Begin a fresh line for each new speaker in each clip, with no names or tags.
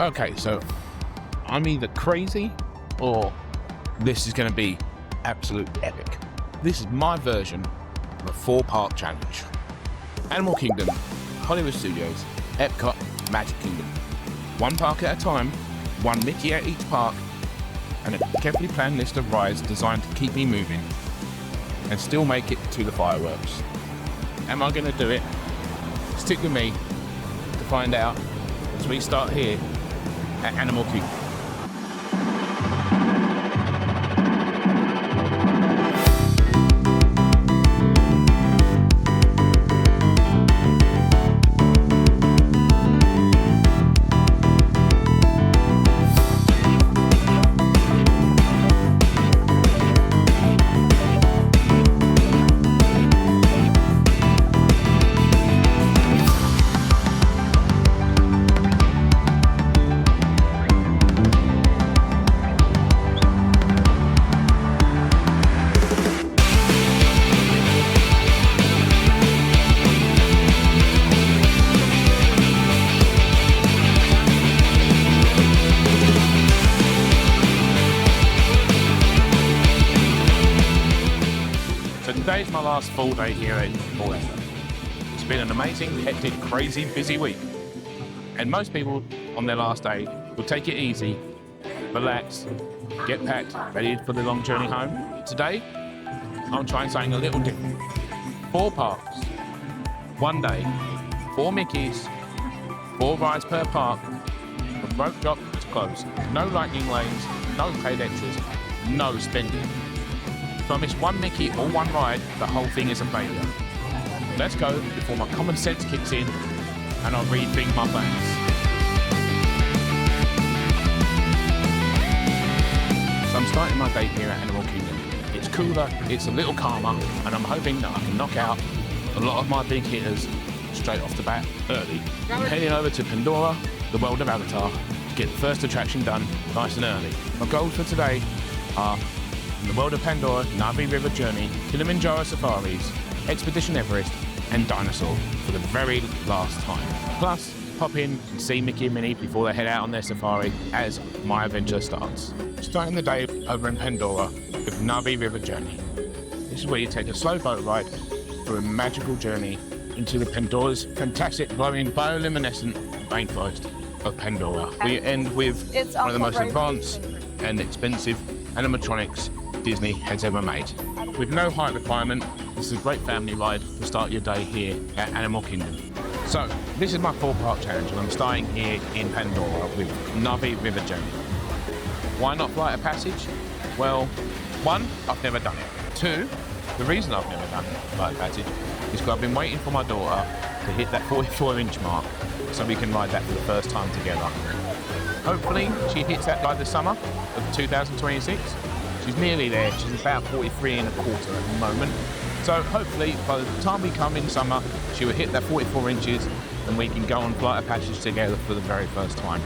Okay, so I'm either crazy or this is going to be absolute epic. This is my version of a 4-park challenge. Animal Kingdom, Hollywood Studios, Epcot, Magic Kingdom. 1 park at a time, 1 Mickey at each park, and a carefully planned list of rides designed to keep me moving and still make it to the fireworks. Am I going to do it? Stick with me to find out as we start here at Animal Kingdom. Today's my last full day here at Fiesta. It's been an amazing, hectic, crazy, busy week. And most people on their last day will take it easy, relax, get packed, ready for the long journey home. Today, I'm trying something a little different. 4 parks, 1 day, 4 Mickeys, 4 rides per park, from rope drop to close. No lightning lanes, no paid extras, no spending. If I miss 1 Mickey or 1 ride, the whole thing is a failure. Let's go before my common sense kicks in and I rethink my plans. So I'm starting my day here at Animal Kingdom. It's cooler, it's a little calmer, and I'm hoping that I can knock out a lot of my big hitters straight off the bat early. I'm heading over to Pandora, the world of Avatar, to get the first attraction done nice and early. My goals for today are in the world of Pandora, Na'vi River Journey, Kilimanjaro Safaris, Expedition Everest, and Dinosaur for the very last time. Plus, pop in and see Mickey and Minnie before they head out on their safari as my adventure starts. Starting the day over in Pandora with Na'vi River Journey. This is where you take a slow boat ride through a magical journey into the Pandora's fantastic glowing bioluminescent rainforest of Pandora. We end with one of the most advanced and expensive animatronics Disney has ever made. With no height requirement, this is a great family ride to start your day here at Animal Kingdom. So, this is my 4-park challenge and I'm starting here in Pandora with Na'vi River Journey. Why not Flight of Passage? Well, 1, I've never done it. 2, the reason I've never done Flight of Passage is because I've been waiting for my daughter to hit that 44-inch mark so we can ride that for the first time together. Hopefully, she hits that by the summer of 2026. She's nearly there. She's about 43 1/4 at the moment. So hopefully, by the time we come in summer, she will hit that 44 inches and we can go on Flight of Passage together for the very first time.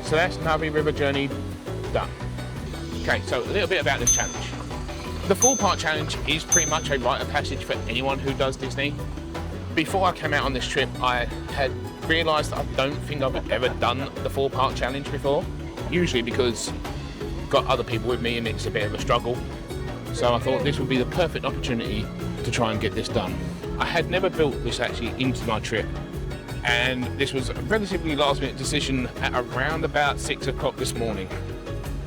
So that's Na'vi River Journey done. Okay, so a little bit about this challenge. The 4-part challenge is pretty much a rite of passage for anyone who does Disney. Before I came out on this trip, I had realised that I don't think I've ever done the 4-part challenge before. Usually because I've got other people with me and it's a bit of a struggle. So I thought this would be the perfect opportunity to try and get this done. I had never built this actually into my trip. And this was a relatively last minute decision at around about 6 o'clock this morning.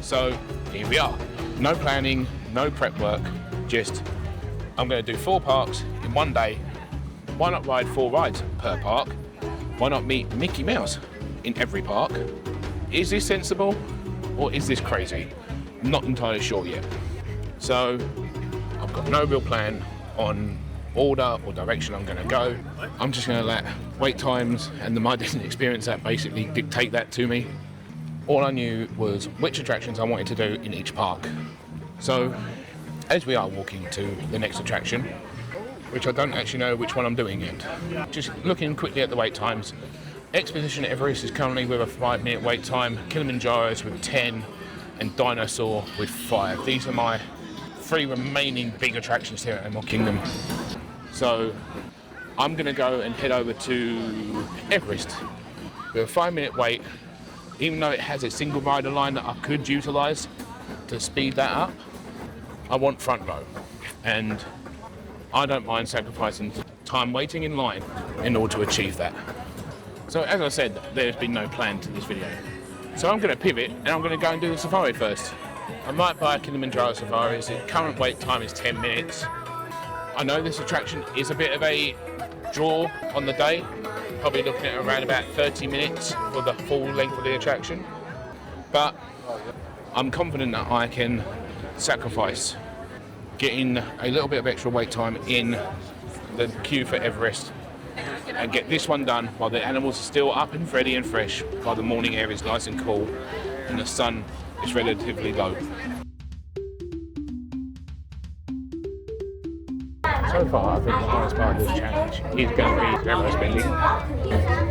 So here we are. No planning, no prep work, just I'm going to do 4 parks in 1 day. Why not ride 4 rides per park? Why not meet Mickey Mouse in every park? Is this sensible or is this crazy? I'm not entirely sure yet. So I've got no real plan on order or direction I'm going to go. I'm just going to let wait times and the My Disney experience app basically dictate that to me. All I knew was which attractions I wanted to do in each park. So as we are walking to the next attraction, which I don't actually know which one I'm doing yet, just looking quickly at the wait times. Expedition Everest is currently with a 5-minute wait time, Kilimanjaro is with 10, and Dinosaur with 5. These are my 3 remaining big attractions here at Animal Kingdom. So I'm going to go and head over to Everest with a 5-minute wait, even though it has a single rider line that I could utilise to speed that up. I want front row, and I don't mind sacrificing time waiting in line in order to achieve that. So as I said, there's been no plan to this video. So I'm going to pivot and I'm going to go and do the safari first. I might buy a Kilimanjaro Safaris. The current wait time is 10 minutes. I know this attraction is a bit of a draw on the day. Probably looking at around about 30 minutes for the full length of the attraction. But I'm confident that I can sacrifice getting a little bit of extra wait time in the queue for Everest and get this one done while the animals are still up and ready and fresh, while the morning air is nice and cool and the sun is relatively low. So far, I think the hardest part of this challenge is going to be Everest spending.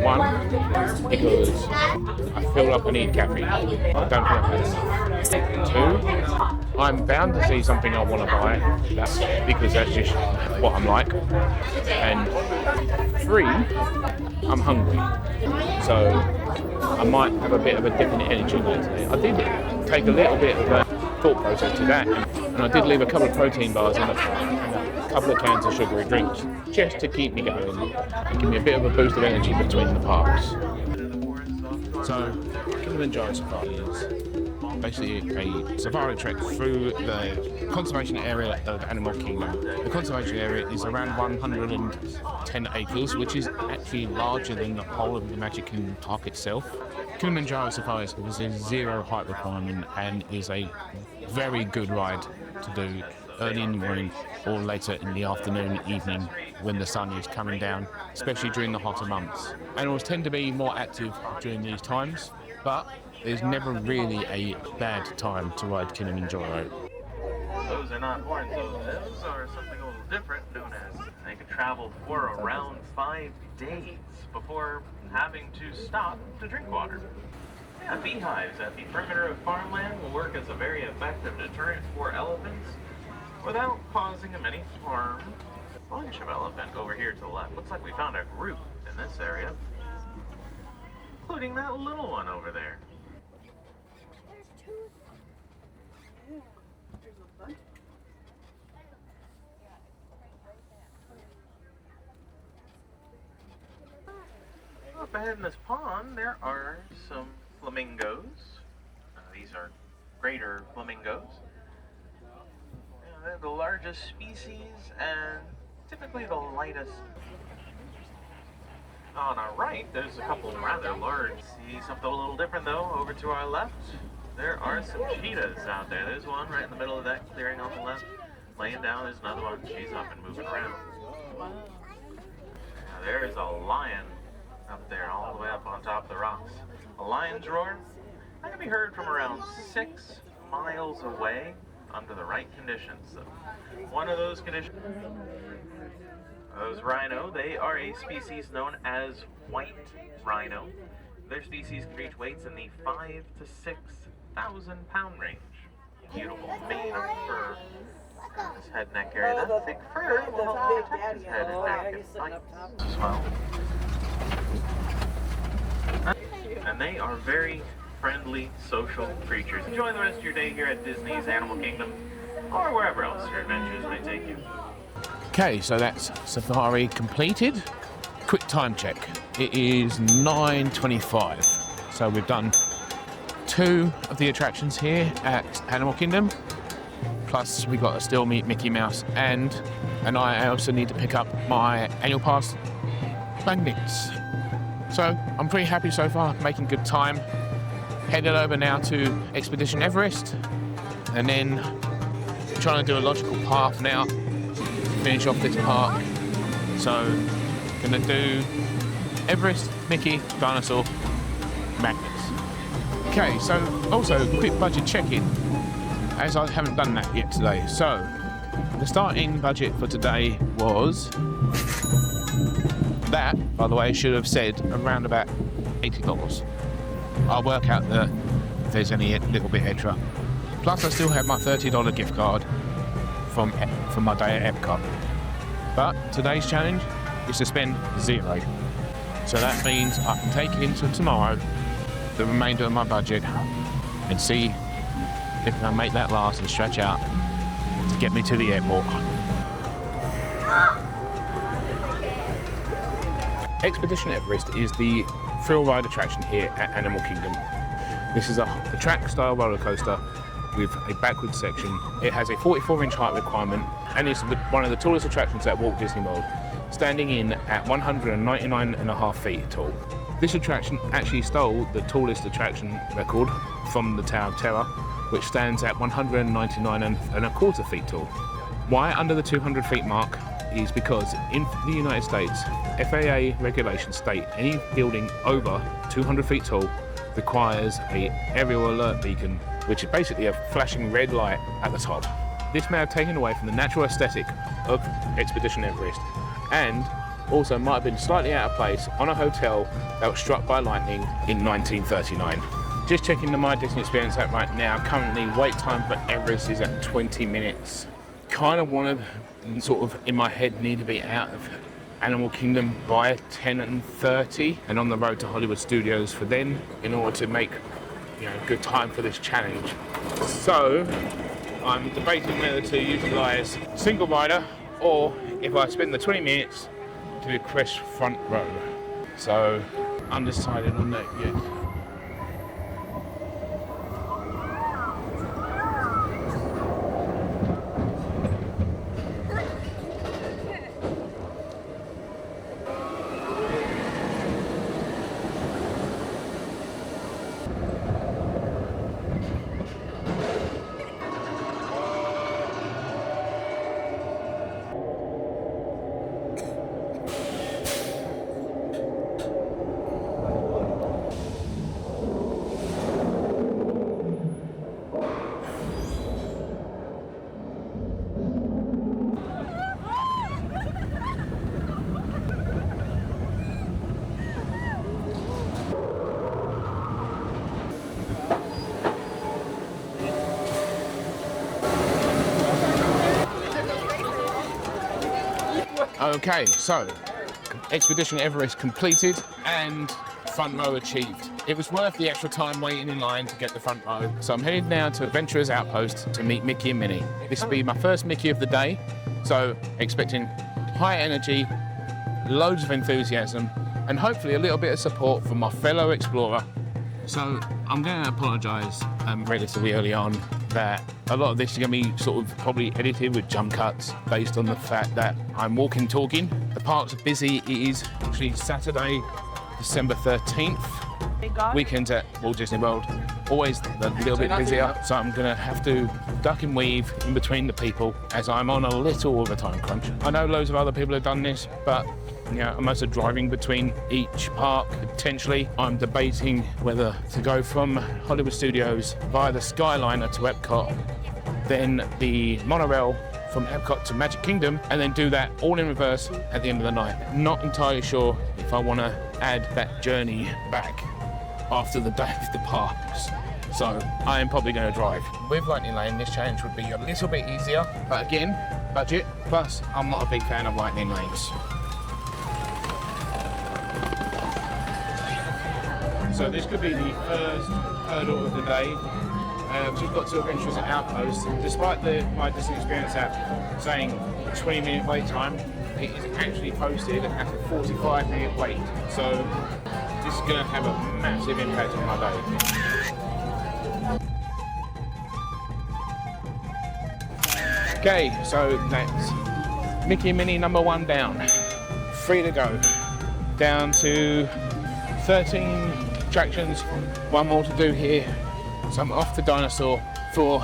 1, because I feel like I need caffeine. I don't feel like I've had enough. 2, I'm bound to see something I want to buy, because that's just what I'm like. And 3, I'm hungry. So I might have a bit of a dip in energy today. I did take a little bit of a thought process to that, and I did leave a couple of protein bars and a couple of cans of sugary drinks just to keep me going and give me a bit of a boost of energy between the parks. So Kilimanjaro Safari is basically a safari trek through the conservation area of Animal Kingdom. The conservation area is around 110 acres, which is actually larger than the whole of the Magic Kingdom park itself. Kilimanjaro Safaris is a 0 height requirement and is a very good ride to do early in the morning or later in the afternoon, evening, when the sun is coming down, especially during the hotter months. Animals tend to be more active during these times, but there's never really a bad time to ride Kilimanjaro.
Those are not horns, though. Those are something a little different, known as they can travel for around 5 days before having to stop to drink water. Yeah, beehives at the perimeter of farmland will work as a very effective deterrent for elephants without causing them any harm. Bunch of elephant over here to the left. Looks like we found a group in this area, including that little one over there. Up ahead in this pond, there are some flamingos. These are greater flamingos. They're the largest species and typically the lightest. On our right, there's a couple rather large. See something a little different though, over to our left. There are some cheetahs out there. There's one right in the middle of that clearing on the left. Laying down, there's another one. She's up and moving around. Now, there's a lion up there, all the way up on top of the rocks. A lion's roar that can be heard from around 6 miles away under the right conditions. So one of those conditions, those rhino, they are a species known as white rhino. Their species can reach weights in the 5,000 to 6,000 pound range. Beautiful mane of fur. His head, neck area. That thick fur will help protect his head and neck and bites as well. And they are very friendly, social creatures. Enjoy the rest of your day here at Disney's Animal Kingdom, or wherever else your adventures may take you.
Okay, so that's safari completed. Quick time check. It is 9:25. So we've done 2 of the attractions here at Animal Kingdom. Plus we got to still meet Mickey Mouse, and I also need to pick up my annual pass magnets. So I'm pretty happy so far, making good time. Headed over now to Expedition Everest, and then trying to do a logical path now to finish off this park. So, gonna do Everest, Mickey, Dinosaur, Magnets. Okay, so also quick budget check-in, as I haven't done that yet today. So, the starting budget for today was that, by the way, should have said around about $80. I'll work out if there's any little bit extra. Plus, I still have my $30 gift card from my day at Epcot. But today's challenge is to spend $0. So that means I can take into tomorrow the remainder of my budget and see if I can make that last and stretch out to get me to the airport. Expedition Everest is the thrill ride attraction here at Animal Kingdom. This is a track style roller coaster with a backwards section. It has a 44-inch height requirement and is one of the tallest attractions at Walt Disney World, standing in at 199.5 feet tall. This attraction actually stole the tallest attraction record from the Tower of Terror, which stands at 199.25 feet tall. Why under the 200 feet mark is because in the United States, FAA regulations state any building over 200 feet tall requires a aerial alert beacon, which is basically a flashing red light at the top. This may have taken away from the natural aesthetic of Expedition Everest, and also might have been slightly out of place on a hotel that was struck by lightning in 1939. Just checking the My Disney Experience app right now. Currently, wait time for Everest is at 20 minutes. Kind of want to, sort of in my head, need to be out of Animal Kingdom by 10:30 and on the road to Hollywood Studios for then, in order to make good time for this challenge. So I'm debating whether to utilise single rider or if I spend the 20 minutes to the Crest front row. So undecided on that yet. Okay, so Expedition Everest completed and front row achieved. It was worth the extra time waiting in line to get the front row. So I'm headed now to Adventurers Outpost to meet Mickey and Minnie. This will be my first Mickey of the day, so expecting high energy, loads of enthusiasm, and hopefully a little bit of support from my fellow explorer. So I'm going to apologise relatively early on that a lot of this is going to be sort of probably edited with jump cuts based on the fact that I'm walking, talking. The parks are busy. It is actually Saturday, December 13th. Weekends at Walt Disney World, always a little bit busier. So I'm going to have to duck and weave in between the people as I'm on a little of a time crunch. I know loads of other people have done this, but I'm also driving between each park potentially. I'm debating whether to go from Hollywood Studios via the Skyliner to Epcot, then the monorail from Epcot to Magic Kingdom, and then do that all in reverse at the end of the night. Not entirely sure if I want to add that journey back after the day of the parks. So I am probably going to drive. With Lightning Lane, this challenge would be a little bit easier, but again, budget, plus I'm not a big fan of Lightning Lanes. So this could be the first hurdle of the day. We've got to Adventurers Outpost. Despite the My Disney Experience app saying 20-minute wait time, it is actually posted at a 45-minute wait. So this is going to have a massive impact on my day. Okay, so that's Mickey and Minnie number 1 down. Free to go. Down to 13 attractions, one more to do here. So I'm off to Dinosaur for,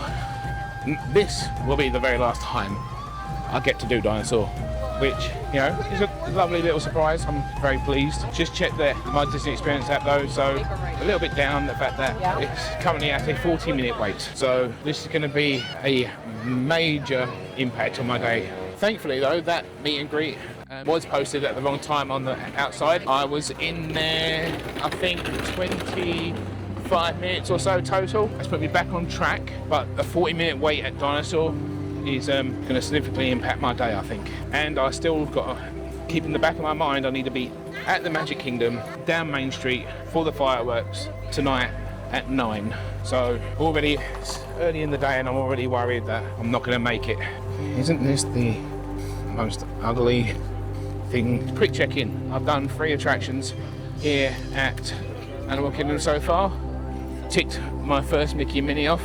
this will be the very last time I get to do Dinosaur, which, you know, is a lovely little surprise. I'm very pleased. Just checked my Disney Experience app though, so a little bit down the fact that it's currently at a 40-minute wait. So this is going to be a major impact on my day. Thankfully though, that meet and greet was posted at the wrong time on the outside. I was in there, I think, 25 minutes or so total. That's put me back on track, but a 40-minute wait at Dinosaur is going to significantly impact my day, I think. And I still got to keep in the back of my mind, I need to be at the Magic Kingdom, down Main Street for the fireworks tonight at 9. So already it's early in the day and I'm already worried that I'm not going to make it. Isn't this the most ugly thing? Quick check-in. I've done 3 attractions here at Animal Kingdom so far. Ticked my first Mickey and Minnie off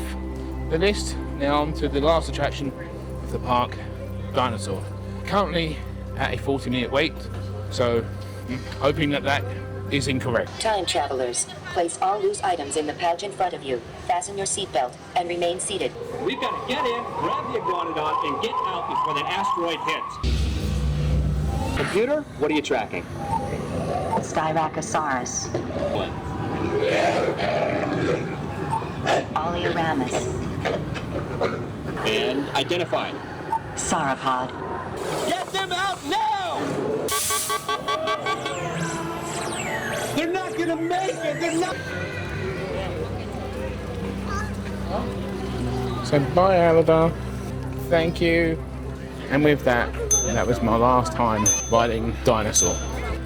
the list. Now on to the last attraction of the park, Dinosaur. Currently at a 40-minute wait, so hoping that is incorrect.
Time travelers, place all loose items in the pouch in front of you. Fasten your seatbelt and remain seated.
We've got to get in, grab the iguanodon, and get out before that asteroid hits. Computer, what are you tracking?
Styracosaurus.
What?
Oleoramus.
And identify.
Sauropod.
Get them out now! They're not gonna make it! They're not...
So bye Aladar, thank you. And with that was my last time riding Dinosaur.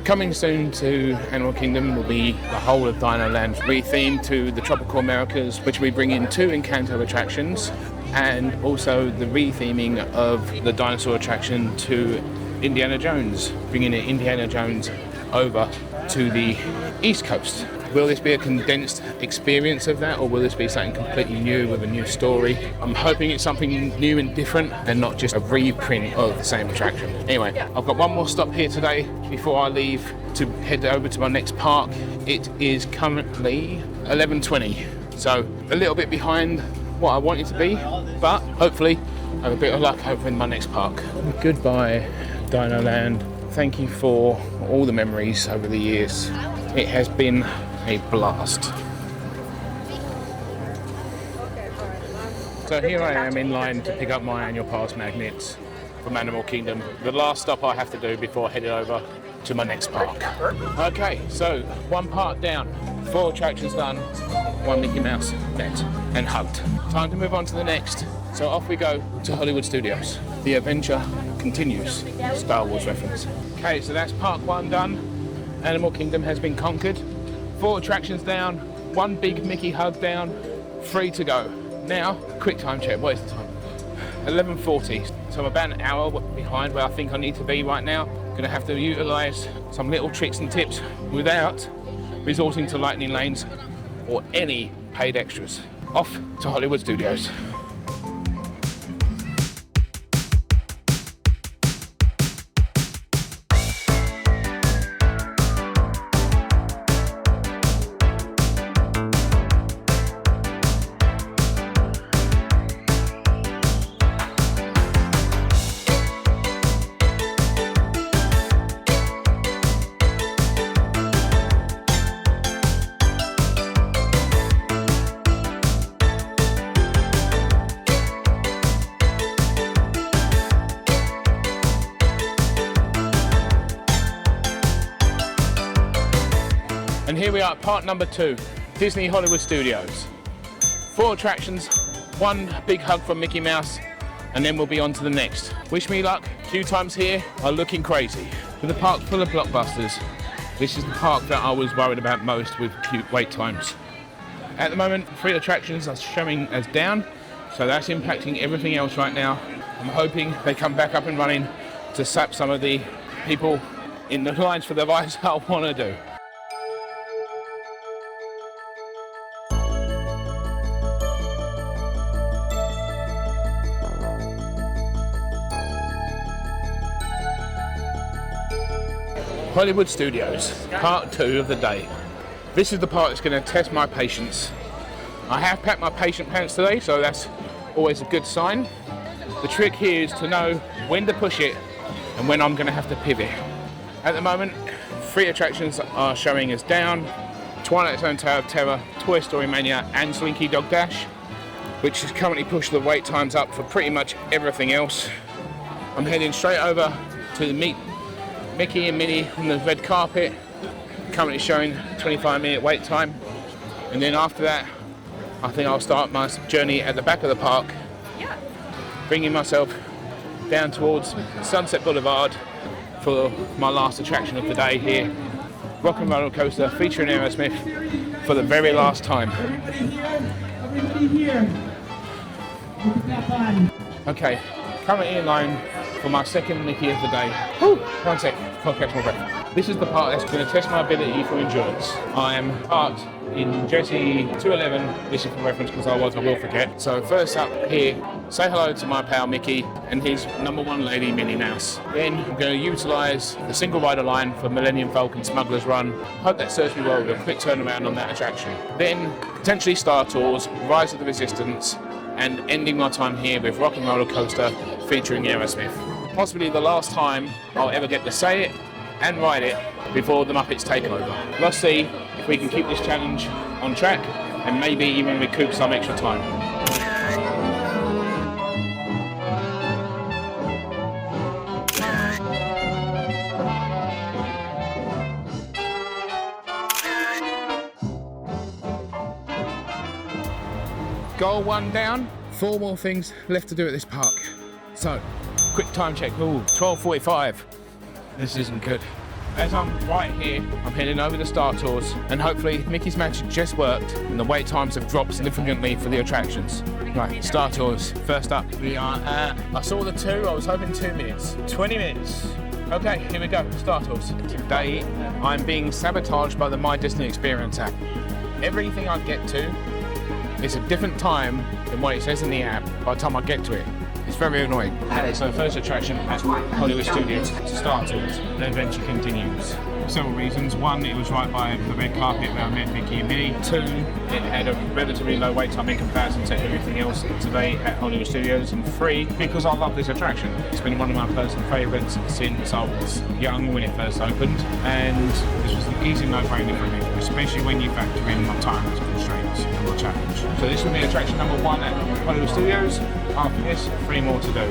Coming soon to Animal Kingdom will be the whole of Dino Land rethemed to the Tropical Americas, which we bring in 2 Encanto attractions, and also the retheming of the Dinosaur attraction to Indiana Jones, bringing Indiana Jones over to the East Coast. Will this be a condensed experience of that, or will this be something completely new with a new story? I'm hoping it's something new and different and not just a reprint of the same attraction. Anyway, I've got one more stop here today before I leave to head over to my next park. It is currently 11:20, so a little bit behind what I want it to be, but hopefully I have a bit of luck over in my next park. Goodbye, Dino Land. Thank you for all the memories over the years. It has been a blast. So here I am in line to pick up my annual pass magnets from Animal Kingdom. The last stop I have to do before heading over to my next park. Okay, so 1 park down, 4 attractions done, 1 Mickey Mouse met and hugged. Time to move on to the next. So off we go to Hollywood Studios. The adventure continues. Star Wars reference. Okay, so that's park 1 done. Animal Kingdom has been conquered. 4 attractions down, 1 big Mickey hug down, 3 to go. Now, quick time check, what is the time? 11:40, so I'm about an hour behind where I think I need to be right now. Gonna have to utilise some little tricks and tips without resorting to lightning lanes or any paid extras. Off to Hollywood Studios. And here we are at part number 2, Disney Hollywood Studios. 4 attractions, 1 big hug from Mickey Mouse, and then we'll be on to the next. Wish me luck, queue times here are looking crazy. With the park full of blockbusters, this is the park that I was worried about most with queue wait times. At the moment, 3 attractions are showing as down, so that's impacting everything else right now. I'm hoping they come back up and running to sap some of the people in the lines for the rides that I want to do. Hollywood Studios, part 2 of the day. This is the part that's going to test my patience. I have packed my patient pants today, so that's always a good sign. The trick here is to know when to push it and when I'm going to have to pivot. At the moment, 3 attractions are showing us down: Twilight Zone Tower of Terror, Toy Story Mania and Slinky Dog Dash, which has currently pushed the wait times up for pretty much everything else. I'm heading straight over to meet Mickey and Minnie on the red carpet, currently showing 25-minute wait time. And then after that, I think I'll start my journey at the back of the park, bringing myself down towards Sunset Boulevard for my last attraction of the day here, Rock and Roller Coaster featuring Aerosmith for the very last time. Okay, currently in line for my second Mickey of the day. Whew, one sec, can't catch my breath. This is the part that's going to test my ability for endurance. I am parked in Jesse 211, this is for reference because I will forget. So first up here, say hello to my pal Mickey and his number 1 lady, Minnie Mouse. Then I'm going to utilise the single rider line for Millennium Falcon Smugglers Run. Hope that serves me well with a quick turnaround on that attraction. Then potentially Star Tours, Rise of the Resistance, and ending my time here with Rock and Roller Coaster featuring Aerosmith. Possibly the last time I'll ever get to say it and ride it before the Muppets take over. Let's see if we can keep this challenge on track and maybe even recoup some extra time. Goal 1 down, 4 more things left to do at this park. So, quick time check. Ooh, 12:45. This isn't good. As I'm right here, I'm heading over to Star Tours, and hopefully Mickey's Magic just worked and the wait times have dropped significantly for the attractions. Right, Star Tours. First up, we are at, I saw the 2, I was hoping 2 minutes. 20 minutes. Okay, here we go, Star Tours. Today, I'm being sabotaged by the My Disney Experience app. Everything I get to is a different time than what it says in the app by the time I get to it. It's very annoying. So first attraction at Hollywood Studios to Star Tours. The adventure continues. Several reasons. 1, it was right by the red carpet where I met Mickey and Minnie. 2, it had a relatively low wait time in comparison to everything else today at Hollywood Studios. And 3, because I love this attraction. It's been one of my personal favourites since I was young when it first opened. And this was an easy no-brainer for me, especially when you factor in my time constraints and my challenge. So this will be attraction number 1 at Hollywood Studios. After this, 3 more to do.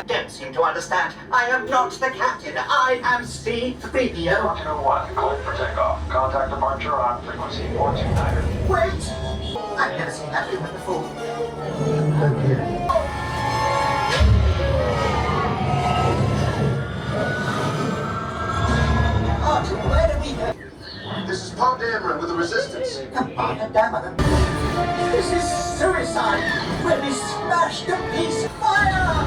Don't seem to understand. I am not the captain. I am C-3PO.
Kilo 1, cleared for takeoff. Contact departure on frequency 429.
Wait! I've never seen that movement before. Archie, where do we go?
This is Paul Dameron with the Resistance.
Commander Dameron. This is suicide. We'll be smashed to pieces. Fire!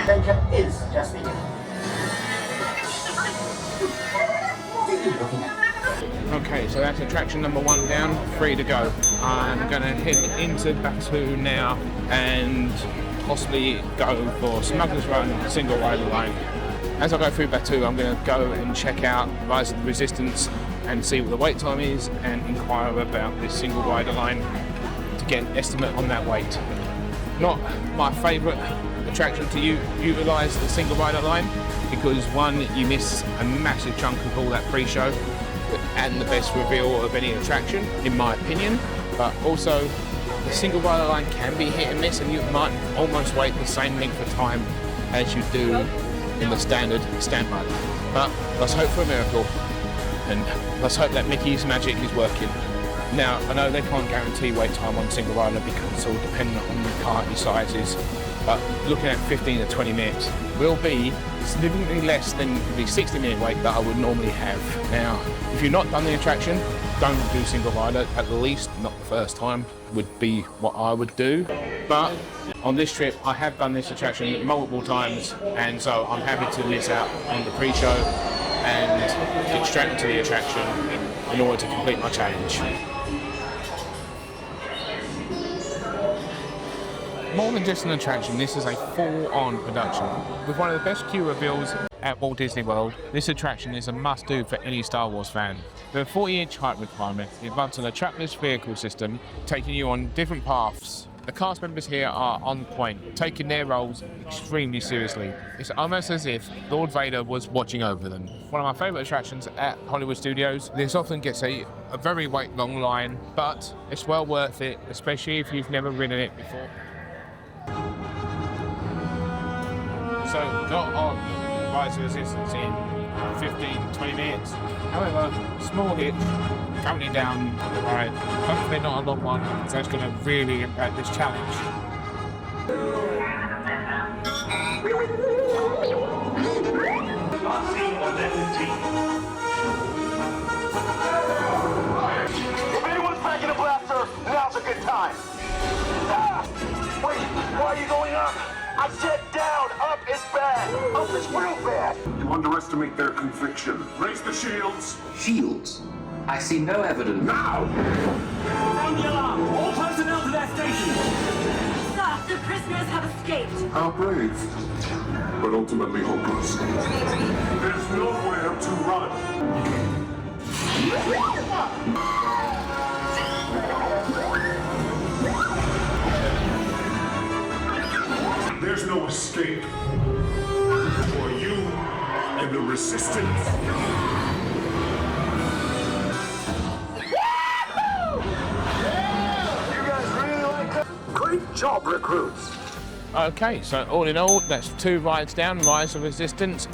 Adventure is just beginning. What are you looking at?
Okay, so that's attraction number 1 down, 3 to go. I'm going to head into Batu now and possibly go for Smugglers Run, single rider line. As I go through Batu, I'm going to go and check out Rise of the Resistance and see what the wait time is and inquire about this single rider line to get an estimate on that wait. Not my favourite attraction to utilise the single rider line because 1, you miss a massive chunk of all that pre-show and the best reveal of any attraction, in my opinion, but also the single rider line can be hit and miss and you might almost wait the same length of time as you do in the standard standby. But let's hope for a miracle and let's hope that Mickey's Magic is working. Now, I know they can't guarantee wait time on single rider because it's all dependent on the party sizes, but looking at 15 to 20 minutes will be significantly less than the 60-minute wait that I would normally have. Now, if you've not done the attraction, don't do single rider, at least not the first time, would be what I would do. But on this trip, I have done this attraction multiple times, and so I'm happy to miss out on the pre-show and get straight into the attraction in order to complete my challenge. More than just an attraction, this is a full-on production. With one of the best queue reveals at Walt Disney World, this attraction is a must-do for any Star Wars fan. The 40-inch height requirement, it runs on a trackless vehicle system, taking you on different paths. The cast members here are on point, taking their roles extremely seriously. It's almost as if Lord Vader was watching over them. One of my favourite attractions at Hollywood Studios. This often gets a very long line, but it's well worth it, especially if you've never ridden it before. So, got on Rise of Resistance in 15-20 minutes. However, small hitch, currently down the ride. Hopefully not a long one, because that's going to really impact this challenge.
If anyone's packing a blaster, now's a good time. Ah! Wait, why are you going up? I said down, up is bad. Up is real bad.
You underestimate their conviction. Raise the shields.
Shields? I see no evidence.
Now!
Sound the alarm! All personnel to their stations!
Sir, the prisoners have escaped.
How brave, but ultimately hopeless. There's nowhere to run. There's no escape for you and the Resistance.
Great job, recruits.
Okay, so all in all, that's 2 rides down, Rise of Resistance,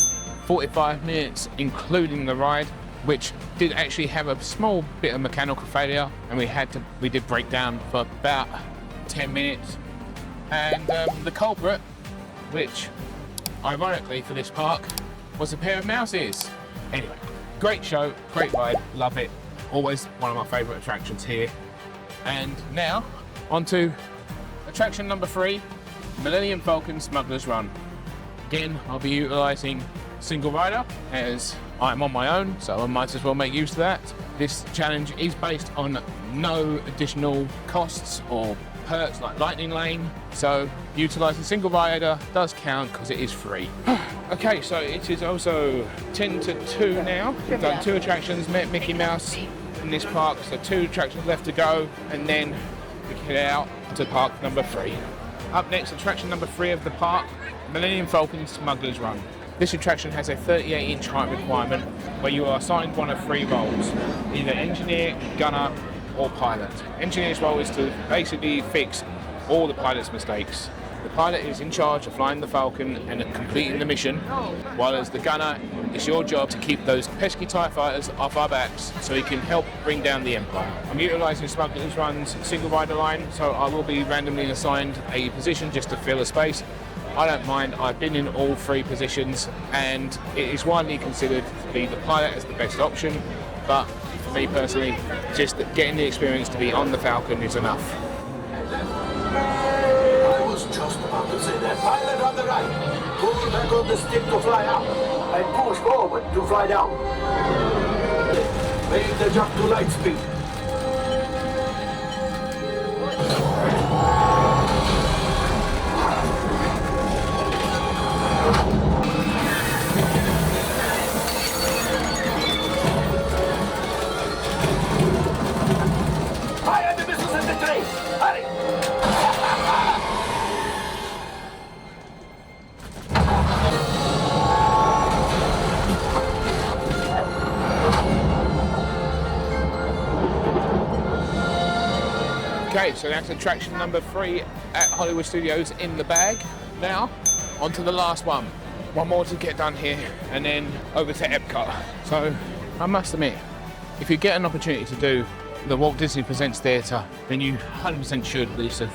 45 minutes including the ride, which did actually have a small bit of mechanical failure, and we did break down for about 10 minutes. And the culprit, which ironically for this park was a pair of mouse ears. Anyway, great show, great ride, love it. Always one of my favourite attractions here. And now, on to attraction number 3, Millennium Falcon Smugglers Run. Again, I'll be utilising single rider as I'm on my own, so I might as well make use of that. This challenge is based on no additional costs or perks like Lightning Lane, so utilising single rider does count because it is free. Okay, so it is also 10 to 2 now. We've done 2 attractions, met Mickey Mouse in this park, so 2 attractions left to go, and then we head out to park number 3. Up next, attraction number 3 of the park, Millennium Falcon Smugglers Run. This attraction has a 38-inch height requirement where you are assigned one of 3 roles, either engineer, gunner, or pilot. Engineer's role is to basically fix all the pilot's mistakes. The pilot is in charge of flying the Falcon and completing the mission, while as the gunner, it's your job to keep those pesky TIE fighters off our backs so he can help bring down the Empire. I'm utilising Smugglers Run's single rider line, so I will be randomly assigned a position just to fill a space. I don't mind, I've been in all 3 positions, and it is widely considered to be the pilot as the best option, but for me personally, just getting the experience to be on the Falcon is enough.
I was just about to say that. Pilot on the right. Pull back on the stick to fly up. And push forward to fly down. Make the jump to light speed. Fire the missiles in the train. Hurry!
Okay, so that's attraction number 3 at Hollywood Studios in the bag. Now, on to the last one. One more to get done here, and then over to Epcot. So, I must admit, if you get an opportunity to do the Walt Disney Presents Theatre, then you 100% should. It's a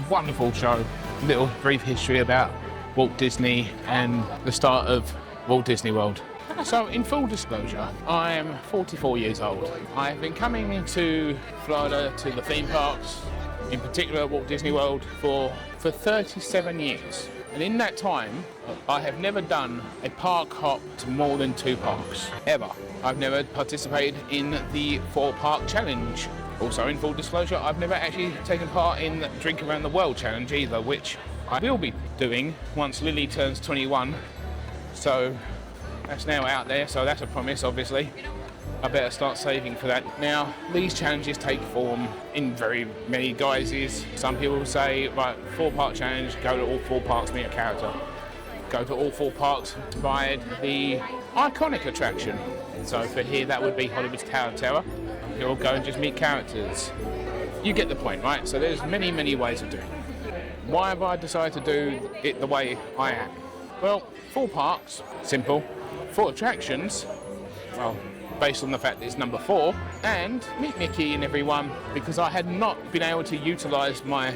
wonderful show. Little brief history about Walt Disney and the start of Walt Disney World. So, in full disclosure, I am 44 years old. I've been coming to Florida to the theme parks, in particular Walt Disney World, for 37 years. And in that time, I have never done a park hop to more than 2 parks, ever. I've never participated in the 4-park challenge. Also, in full disclosure, I've never actually taken part in the Drink Around the World challenge either, which I will be doing once Lily turns 21. So that's now out there, so that's a promise, obviously. I better start saving for that. Now, these challenges take form in very many guises. Some people say, right, 4-part challenge, go to all 4 parks, meet a character. Go to all 4 parks, ride the iconic attraction. So for here, that would be Hollywood's Tower of Terror. You'll go and just meet characters. You get the point, right? So there's many, many ways of doing it. Why have I decided to do it the way I am? Well, 4 parks, simple. 4 attractions, well, based on the fact that it's number 4, and meet Mickey and everyone, because I had not been able to utilise my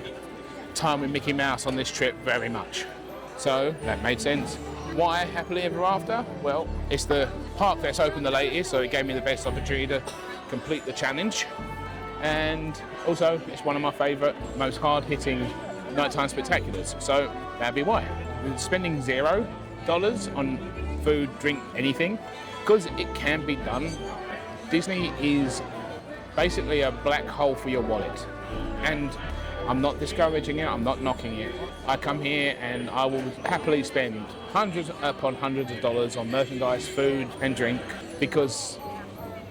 time with Mickey Mouse on this trip very much. So that made sense. Why Happily Ever After? Well, it's the park that's opened the latest, so it gave me the best opportunity to complete the challenge. And also, it's one of my favourite, most hard-hitting nighttime spectaculars, so that'd be why. Spending $0 on food, drink, anything, because it can be done. Disney is basically a black hole for your wallet, and I'm not discouraging it, I'm not knocking it. I come here and I will happily spend hundreds upon hundreds of dollars on merchandise, food and drink because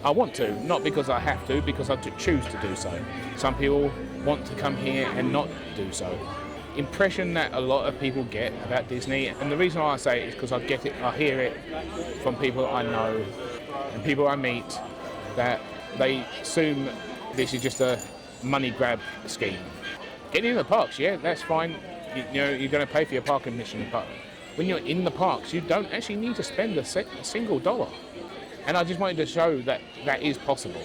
I want to, not because I have to, because I choose to do so. Some people want to come here and not do so. Impression that a lot of people get about Disney, and the reason why I say it is because I hear it from people I know and people I meet, that they assume this is just a money grab scheme. Getting in the parks, yeah, that's fine. You know, you're going to pay for your park admission, but when you're in the parks, you don't actually need to spend a single dollar. And I just wanted to show that that is possible.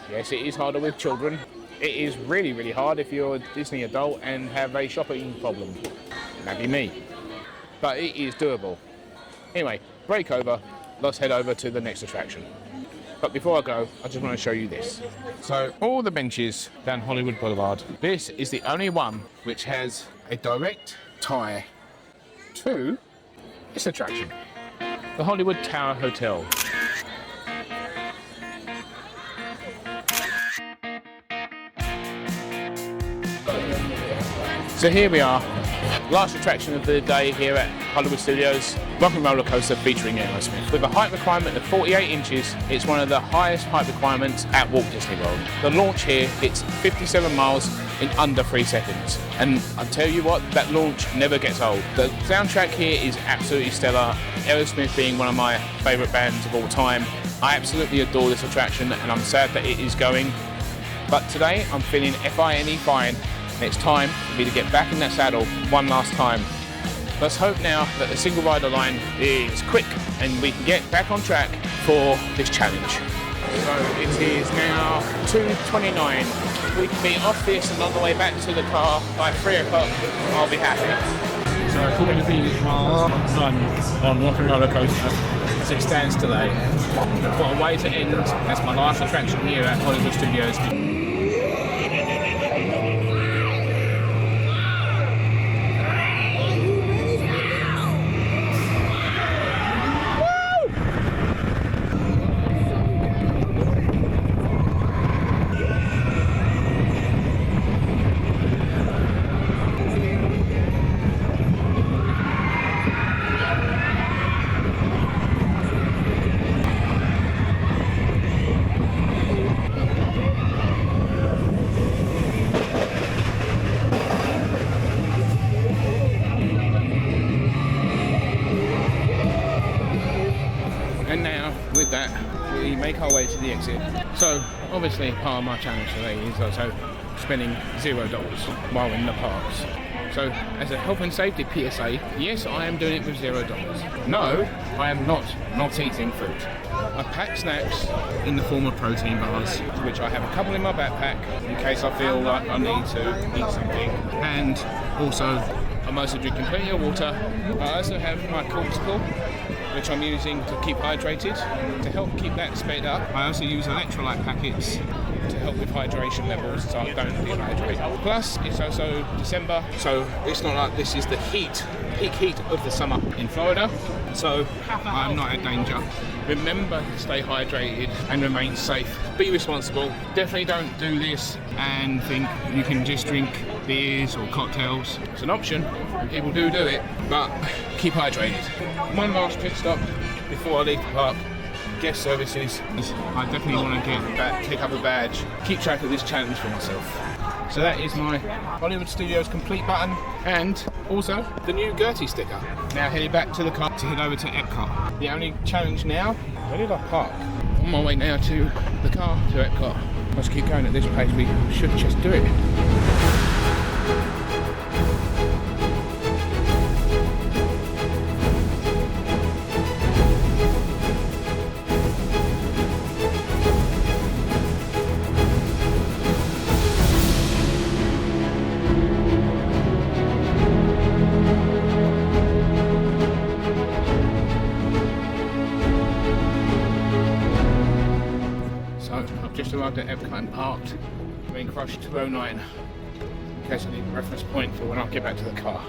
Yes, it is harder with children. It is really, really hard if you're a Disney adult and have a shopping problem. That'd be me. But it is doable. Anyway, break over. Let's head over to the next attraction. But before I go, I just want to show you this. So, all the benches down Hollywood Boulevard. This is the only one which has a direct tie to this attraction, the Hollywood Tower Hotel. So here we are, last attraction of the day here at Hollywood Studios, Rock and Roller Coaster featuring Aerosmith. With a height requirement of 48 inches, it's one of the highest height requirements at Walt Disney World. The launch here, it's 57 miles in under 3 seconds. And I'll tell you what, that launch never gets old. The soundtrack here is absolutely stellar, Aerosmith being one of my favourite bands of all time. I absolutely adore this attraction and I'm sad that it is going. But today, I'm feeling FINE fine. And it's time for me to get back in that saddle one last time. Let's hope now that the single rider line is quick and we can get back on track for this challenge. So it is now 2:29. We can be off this and on the way back to the car by 3 o'clock. I'll be happy. So 43 miles run on Rock and Roller Coaster as it stands today. What a way to end. That's my last attraction here at Hollywood Studios. And now, with that, we make our way to the exit. So, obviously, part of my challenge today is also spending $0 while in the parks. So, as a health and safety PSA, yes, I am doing it with $0. No, I am not eating food. I pack snacks in the form of protein bars, which I have a couple in my backpack in case I feel like I need to eat something. And also, I'm also drinking plenty of water. I also have my corkscrew, which I'm using to keep hydrated, to help keep that sped up. I also use electrolyte packets to help with hydration levels, so I don't dehydrate. Plus, it's also December, so it's not like this is the peak heat of the summer in Florida, so I'm not at danger. Remember to stay hydrated and remain safe. Be responsible. Definitely don't do this and think you can just drink beers or cocktails. It's an option. People do it, but keep hydrated. One last pit stop before I leave the park. Guest services. I definitely want to pick up a badge. Keep track of this challenge for myself. So that is my Hollywood Studios complete button and also the new Gertie sticker. Now headed back to the car to head over to Epcot. The only challenge now, where did I park? On my way now to the car to Epcot. Let's keep going at this pace, we should just do it. Just arrived at Epcot and parked. I'm in Crush 209 in case I need a reference point for when I get back to the car.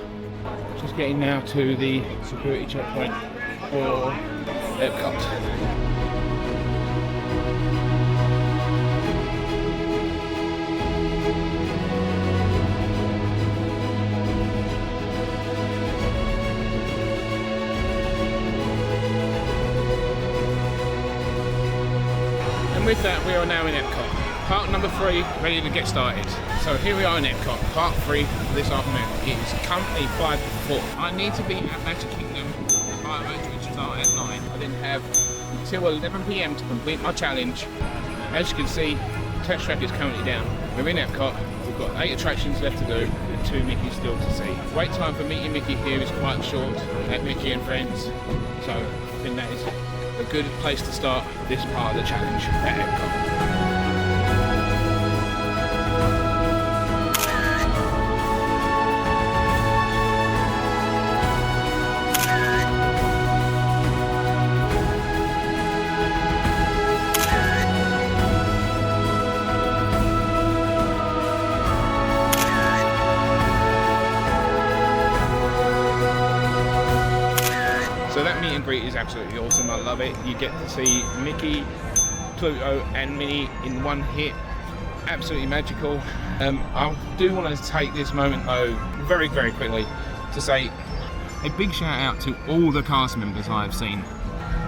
Just getting now to the security checkpoint for Epcot. With that, we are now in Epcot. Park number 3, ready to get started. So here we are in Epcot, part 3 for this afternoon. It is currently 5 to 4. I need to be at Magic Kingdom fireworks, which start at 9. I then have until 11 PM to complete my challenge. As you can see, test track is currently down. We're in Epcot. We've got 8 attractions left to do and 2 Mickeys still to see. Wait time for meeting Mickey here is quite short at Mickey and Friends. So I think that is a good place to start this part of the challenge at Epcot. So that meet and greet is absolutely awesome, I love it. You get to see Mickey, Pluto and Minnie in one hit. Absolutely magical. I do want to take this moment though, very, very quickly, to say a big shout out to all the cast members I have seen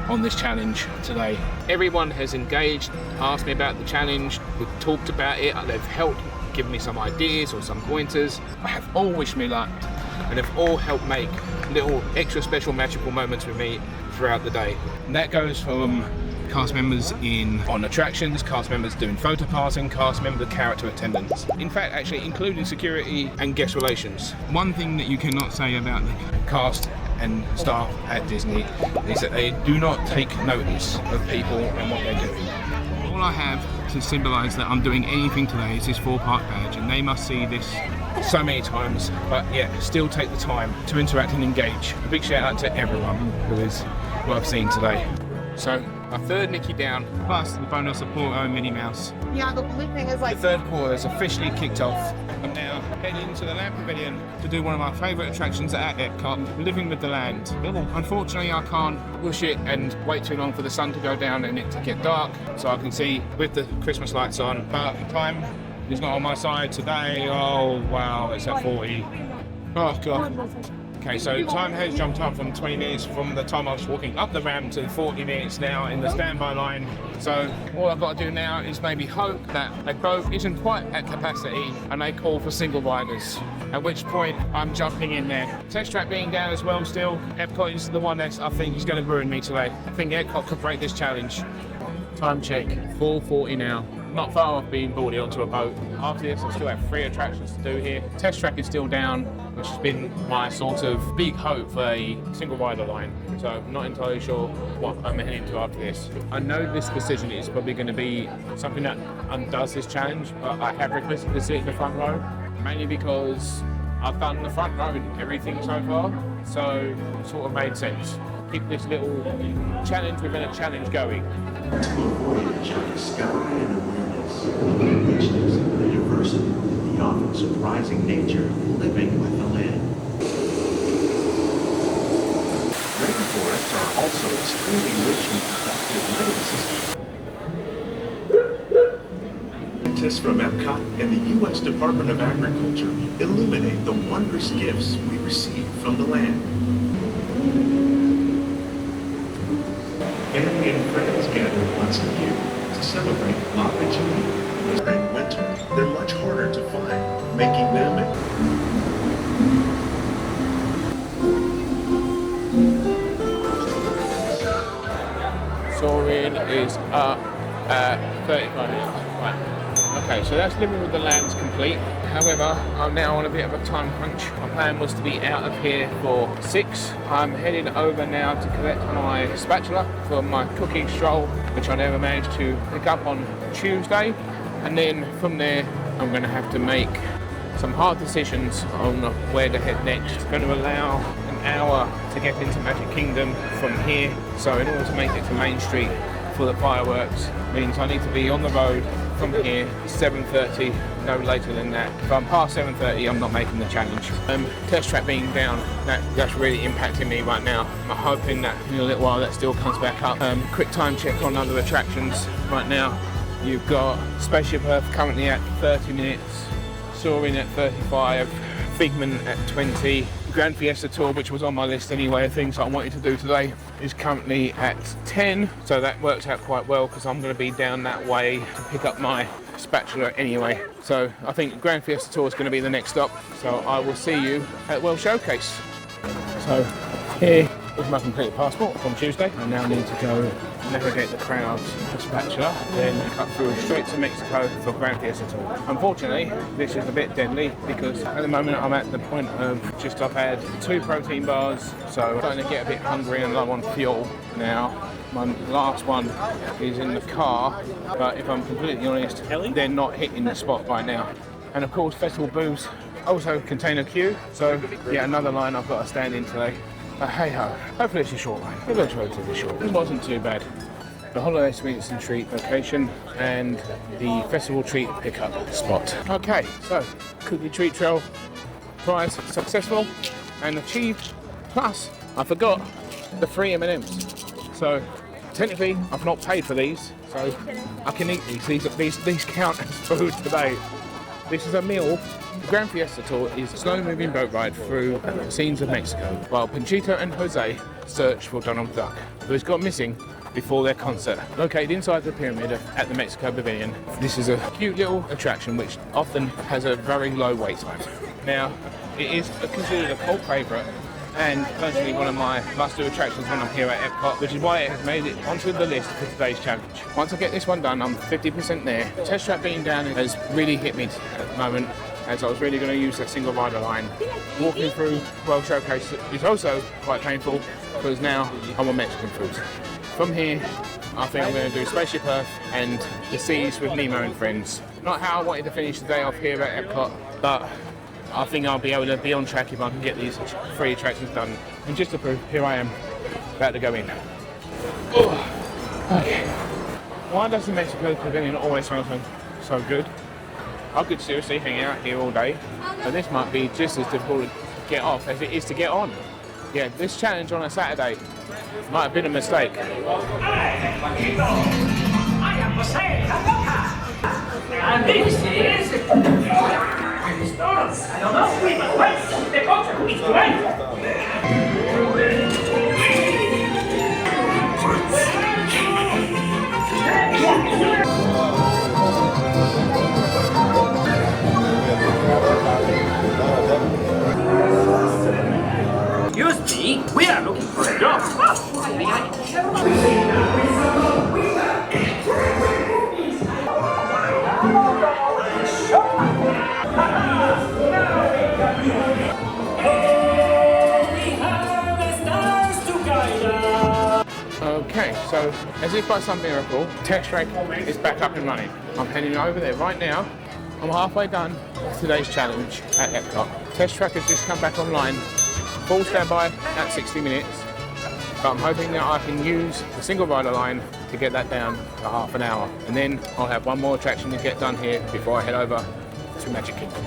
on this challenge today. Everyone has engaged, asked me about the challenge, we've talked about it, they've helped, given me some ideas or some pointers. I have all wished me luck and have all helped make little extra special magical moments with me throughout the day. And that goes from cast members on attractions, cast members doing photo passing, cast member character attendance. In fact, actually including security and guest relations. One thing that you cannot say about the cast and staff at Disney is that they do not take notice of people and what they're doing. All I have to symbolise that I'm doing anything today is this 4-part badge, and they must see this so many times, but yeah, still take the time to interact and engage. A big shout out to everyone who I've seen today. So, our third Mickey down, plus the bonus of Pluto and Minnie Mouse.
Yeah, the blue thing is like...
The third quarter has officially kicked off. I'm now heading to the Land Pavilion to do one of my favourite attractions at Epcot, Living with the Land. Unfortunately, I can't push it and wait too long for the sun to go down and it to get dark, so I can see with the Christmas lights on, but time is not on my side today. Oh wow, it's at 40. Oh god. Okay, so time has jumped up from 20 minutes from the time I was walking up the ramp to 40 minutes now in the standby line. So all I've got to do now is maybe hope that a boat isn't quite at capacity and they call for single riders, at which point I'm jumping in there. Test track being down as well still. Epcot is the one that I think is going to ruin me today. I think Epcot could break this challenge. Time check, 4:40 now. Not far off being boarded onto a boat. After this, I still have 3 attractions to do here. Test track is still down, which has been my sort of big hope for a single rider line. So I'm not entirely sure what I'm heading to after this. I know this decision is probably going to be something that undoes this challenge, but I have requested to sit in the front row, mainly because I've done the front row in everything so far, so it sort of made sense. Keep this little challenge within a challenge going.
To avoid junk discovery and awareness,
the richness and the diversity, the often surprising nature of living with the land. Rainforests are also extremely rich and productive living systems. Scientists from Epcot and the U.S. Department of Agriculture illuminate the wondrous gifts we receive from the land. Nemo and Friends gather once a year to celebrate opportunity. In winter, they're much harder to find, making them
Soaring is up at 35 minutes. Right. Okay, so that's Living with the Lambs complete. However, I'm now on a bit of a time crunch. My plan was to be out of here for 6. I'm heading over now to collect my spatula for my cooking stroll, which I never managed to pick up on Tuesday. And then from there, I'm going to have to make some hard decisions on where to head next. It's going to allow an hour to get into Magic Kingdom from here. So in order to make it to Main Street for the fireworks, means I need to be on the road from here 7:30, no later than that. If I'm past 7:30, I'm not making the challenge. Test track being down, that's really impacting me right now. I'm hoping that in a little while that still comes back up. Quick time check on other attractions right now. You've got Spaceship Earth currently at 30 minutes, Soaring at 35, Figment at 20. Grand Fiesta Tour, which was on my list anyway of things I wanted to do today, is currently at 10, so that works out quite well because I'm going to be down that way to pick up my spatula anyway. So I think Grand Fiesta Tour is going to be the next stop, so I will see you at World Showcase. So here is my completed passport from Tuesday. I now need to go navigate the crowds for spatula, then cut through straight to Mexico for Grand Fiesta Tour. Unfortunately, this is a bit deadly because at the moment I'm at the point of I've had 2 protein bars, so I'm starting to get a bit hungry and low on fuel now. My last one is in the car, but if I'm completely honest, they're not hitting the spot right now. And of course, festival booths also contain a queue, so yeah, another line I've got to stand in today. Hey ho, hopefully it's a short line. It looks relatively short. It wasn't too bad. The holiday sweets and treat location and the festival treat pickup spot. Okay, so cookie treat trail prize successful and achieved. Plus, I forgot the free M&Ms. So technically, I've not paid for these, so I can eat these. These count as food today. This is a meal. The Grand Fiesta Tour is a slow-moving boat ride through the scenes of Mexico, while Panchito and Jose search for Donald Duck, who has gone missing before their concert. Located inside the pyramid at the Mexico Pavilion, this is a cute little attraction which often has a very low wait time. Now, it is considered a cult favourite and personally one of my must-do attractions when I'm here at Epcot, which is why it has made it onto the list for today's challenge. Once I get this one done, I'm 50% there. Test track being down has really hit me at the moment, as I was really going to use that single rider line. Walking through World Showcase is also quite painful because now I'm on Mexican food. From here, I think I'm going to do Spaceship Earth and the seas with Nemo and Friends. Not how I wanted to finish the day off here at Epcot, but I think I'll be able to be on track if I can get these 3 attractions done. And just to prove, here I am, about to go in. Oh, okay. Why does the Mexico Pavilion always smell so good? I could seriously hang out here all day, and this might be just as difficult to get off as it is to get on. Yeah, this challenge on a Saturday might have been a mistake.
I am Jose Caboca, and this is... I don't know, we must wait. The culture is great. Excuse me, we are looking for a job.
Okay, so as if by some miracle, test track is back up and running. I'm heading over there right now. I'm halfway done with today's challenge at Epcot. Test track has just come back online. Full standby at 60 minutes. But I'm hoping that I can use the single rider line to get that down to half an hour. And then I'll have one more attraction to get done here before I head over to Magic Kingdom.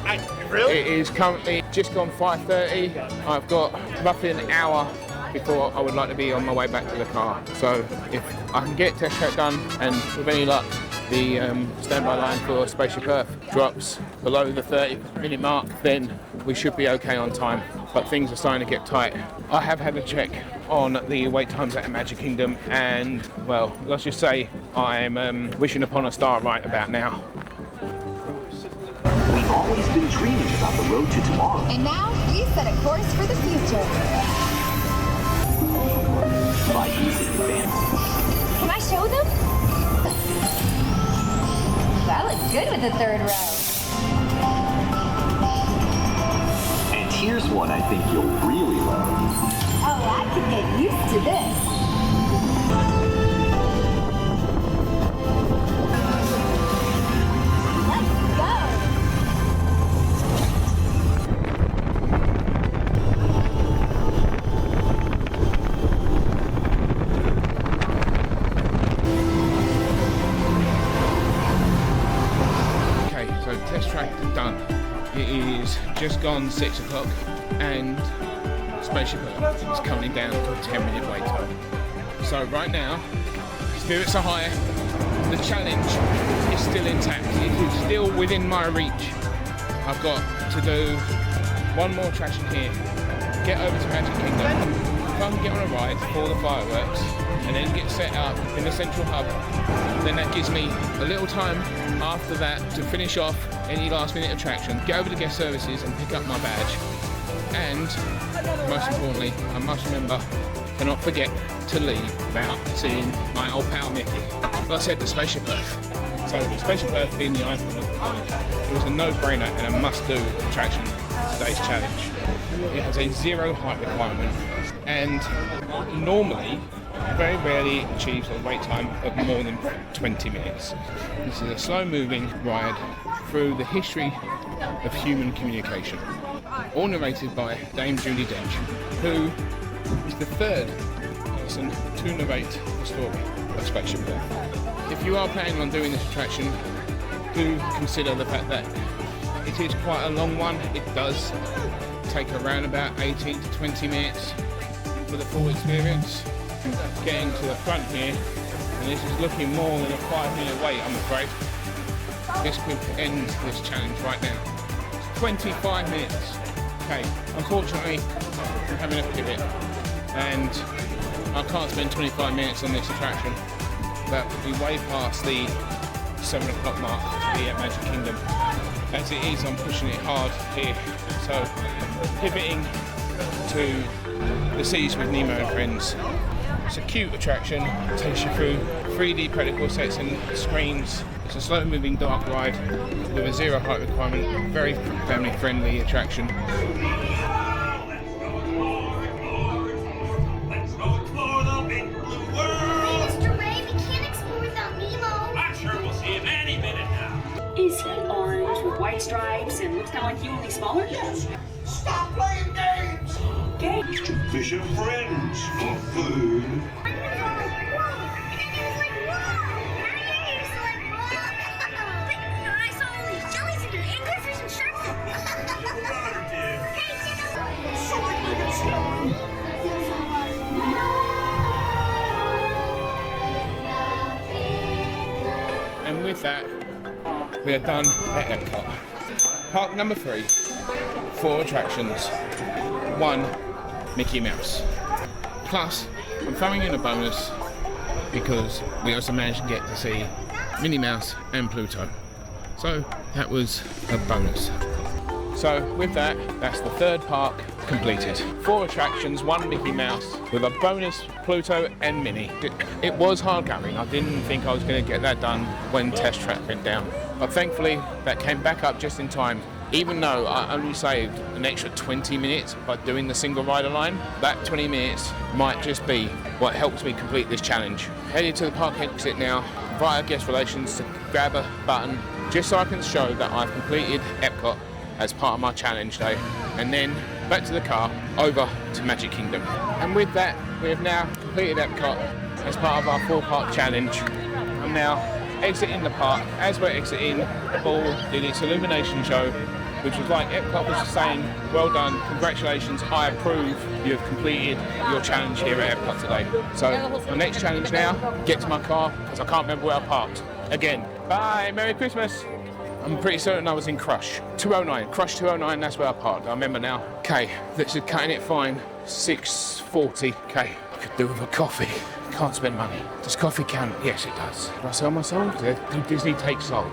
Really?
It is currently just gone 5:30. I've got roughly an hour before I would like to be on my way back to the car. So if I can get Test Track done, and with any luck, the standby line for Spaceship Earth drops below the 30-minute mark, then we should be okay on time. But things are starting to get tight. I have had a check on the wait times at Magic Kingdom, and well, let's just say I'm wishing upon a star right about now.
We've always been dreaming about the road to tomorrow.
And now we set a course for the future.
By using advanced.
Can I show them? That looks good with the third row.
And here's one I think you'll really love.
Oh, I could get used to this. Let's go.
Okay, so Test Track done. It is just gone 6 o'clock and Spaceship Earth is currently down to a 10-minute wait time. So right now, spirits are high. The challenge is still intact. It is still within my reach. I've got to do one more attraction here, get over to Magic Kingdom, if I can get on a ride for the fireworks, and then get set up in the central hub, then that gives me a little time after that to finish off any last minute attraction, get over to guest services and pick up my badge. And most importantly, I must remember to not forget to leave without seeing my old pal Mickey. Like I said, the Spaceship Earth. So the Spaceship Earth being the icon of the park, it was a no-brainer and a must-do attraction for today's challenge. It has a 0 height requirement, and normally very rarely achieves a wait time of more than 20 minutes. This is a slow-moving ride through the history of human communication, all narrated by Dame Judi Dench, who is the third person to narrate the story of Spaceship Earth. If you are planning on doing this attraction, do consider the fact that it is quite a long one. It does take around about 18 to 20 minutes for the full experience. Getting to the front here, and this is looking more than a 5-minute wait, I'm afraid. This could end this challenge right now. 25 minutes. Okay, unfortunately, I'm having a pivot, and I can't spend 25 minutes on this attraction, but we way past the 7 o'clock mark to be at Magic Kingdom. As it is, I'm pushing it hard here. So, pivoting to the Seas with Nemo and Friends. It's a cute attraction, it takes you through 3D practical sets and screens. It's a slow-moving dark ride with a 0 height requirement, very family-friendly attraction.
Mr. Ray, we can't explore without Nemo.
I'm sure we'll see him any minute now.
Is he orange with white stripes and looks kind of like you, only smaller?
Yes. Stop playing games.
Games?
To fish and friends for food.
And with that, we are done at Epcot. Park number 3, 4 attractions, 1 Mickey Mouse. Plus, I'm throwing in a bonus because we also managed to get to see Minnie Mouse and Pluto. So that was a bonus. So with that, that's the 3rd park completed. 4 attractions, 1 Mickey Mouse, with a bonus Pluto and Minnie. It was hard going. I didn't think I was going to get that done when Test Track went down. But thankfully, that came back up just in time. Even though I only saved an extra 20 minutes by doing the single rider line, that 20 minutes might just be what helps me complete this challenge. Headed to the park exit now via guest relations to grab a button just so I can show that I've completed Epcot as part of my challenge day, and then back to the car over to Magic Kingdom. And with that, we have now completed Epcot as part of our 4-part challenge. I'm now exiting the park. As we're exiting, the ball did its illumination show, which was like Epcot was saying, well done, congratulations, I approve, you have completed your challenge here at Epcot today. So the next challenge now, get to my car, because I can't remember where I parked. Again, bye, Merry Christmas. I'm pretty certain I was in Crush 209, Crush 209, that's where I parked, I remember now. Okay, this is cutting it fine, 6:40. Okay, I could do with a coffee. Can't spend money. Does coffee count? Yes, it does. Do I sell my soul? Do Disney take soul?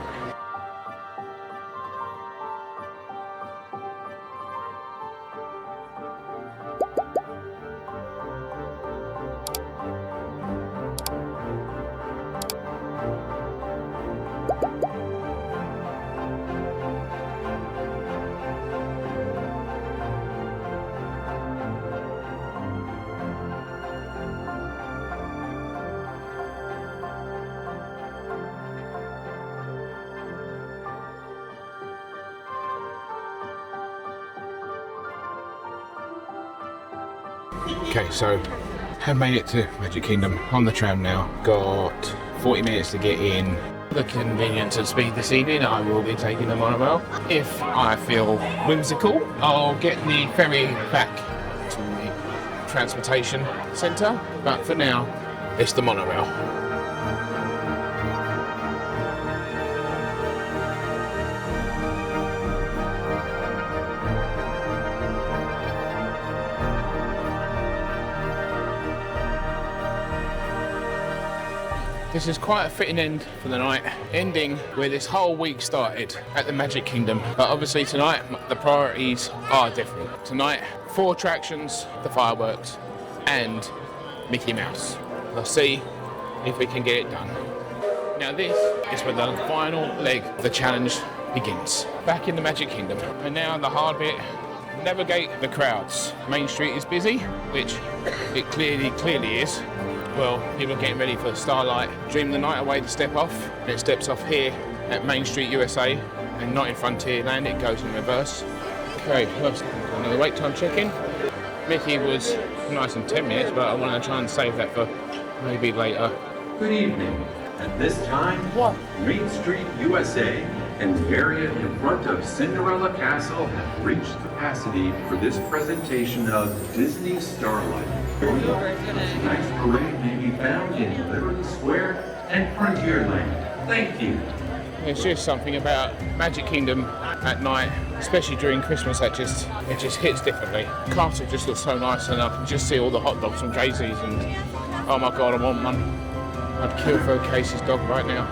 Okay, so have made it to Magic Kingdom on the tram now. Got 40 minutes to get in. The convenience of speed this evening, I will be taking the monorail. If I feel whimsical, I'll get the ferry back to the transportation centre. But for now, it's the monorail. This is quite a fitting end for the night, ending where this whole week started at the Magic Kingdom. But obviously tonight, the priorities are different. Tonight, 4 attractions, the fireworks, and Mickey Mouse. Let's see if we can get it done. Now this is where the final leg of the challenge begins. Back in the Magic Kingdom. And now the hard bit, navigate the crowds. Main Street is busy, which it clearly is. Well, people are getting ready for Starlight Dream the Night Away to step off. And it steps off here at Main Street USA and not in Frontierland, it goes in reverse. Okay, first another wait time check-in. Mickey was nice in 10 minutes, but I want to try and save that for maybe later.
Good evening. At this time, Main Street USA and the area in front of Cinderella Castle have reached capacity for this presentation of Disney Starlight. Tonight's parade may be found in Liberty Square and Frontierland. Thank you.
There's just something about Magic Kingdom at night, especially during Christmas, it just hits differently. The castle just looks so nice, and I can just see all the hot dogs from Casey's, and oh my god, I want one. I'd kill for Casey's dog right now.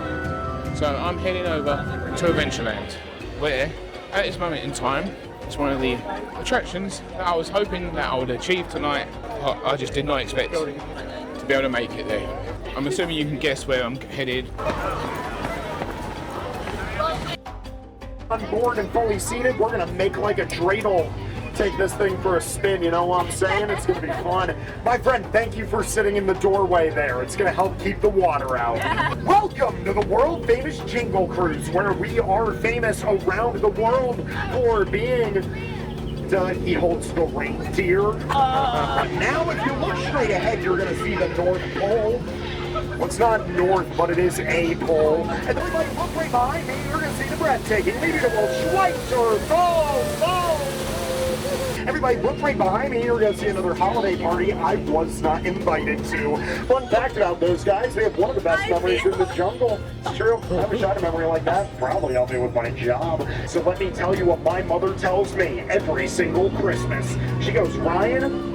So I'm heading over to Adventureland, where at this moment in time, it's one of the attractions that I was hoping that I would achieve tonight. I just did not expect to be able to make it there. I'm assuming you can guess where I'm headed.
On board and fully seated, we're gonna make like a dreidel. Take this thing for a spin, you know what I'm saying? It's gonna be fun. My friend, thank you for sitting in the doorway there. It's gonna help keep the water out. Welcome to the world famous Jingle Cruise, where we are famous around the world for being he holds the reindeer. Now if you look straight ahead, you're gonna see the North Pole. Well, it's not north, but it is a pole. And everybody look right behind me, you're gonna see the breathtaking Lady Schweitzer. Everybody look right behind me, you're gonna see another holiday party I was not invited to. Fun fact about those guys, they have one of the best memories in the jungle. It's true, I wish I had a memory like that. Probably I'll do with my job. So let me tell you what my mother tells me every single Christmas. She goes, Ryan,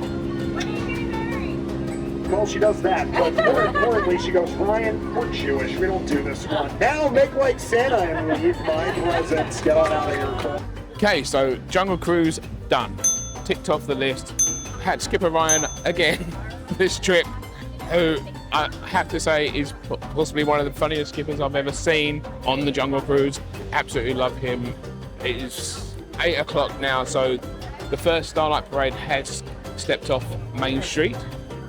well, she does that, but more importantly, she goes, Ryan, we're Jewish, we don't do this one. Now make like Santa and leave my presents. Get on out of here.
Okay, so Jungle Cruise done. Ticked off the list. Had Skipper Ryan again this trip, who I have to say is possibly one of the funniest skippers I've ever seen on the Jungle Cruise. Absolutely love him. It is 8 o'clock now, so the first Starlight Parade has stepped off Main Street.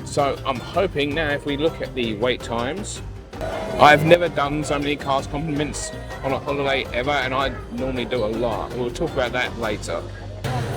So I'm hoping now, if we look at the wait times, I've never done so many cast compliments on a holiday ever, and I normally do a lot. We'll talk about that later.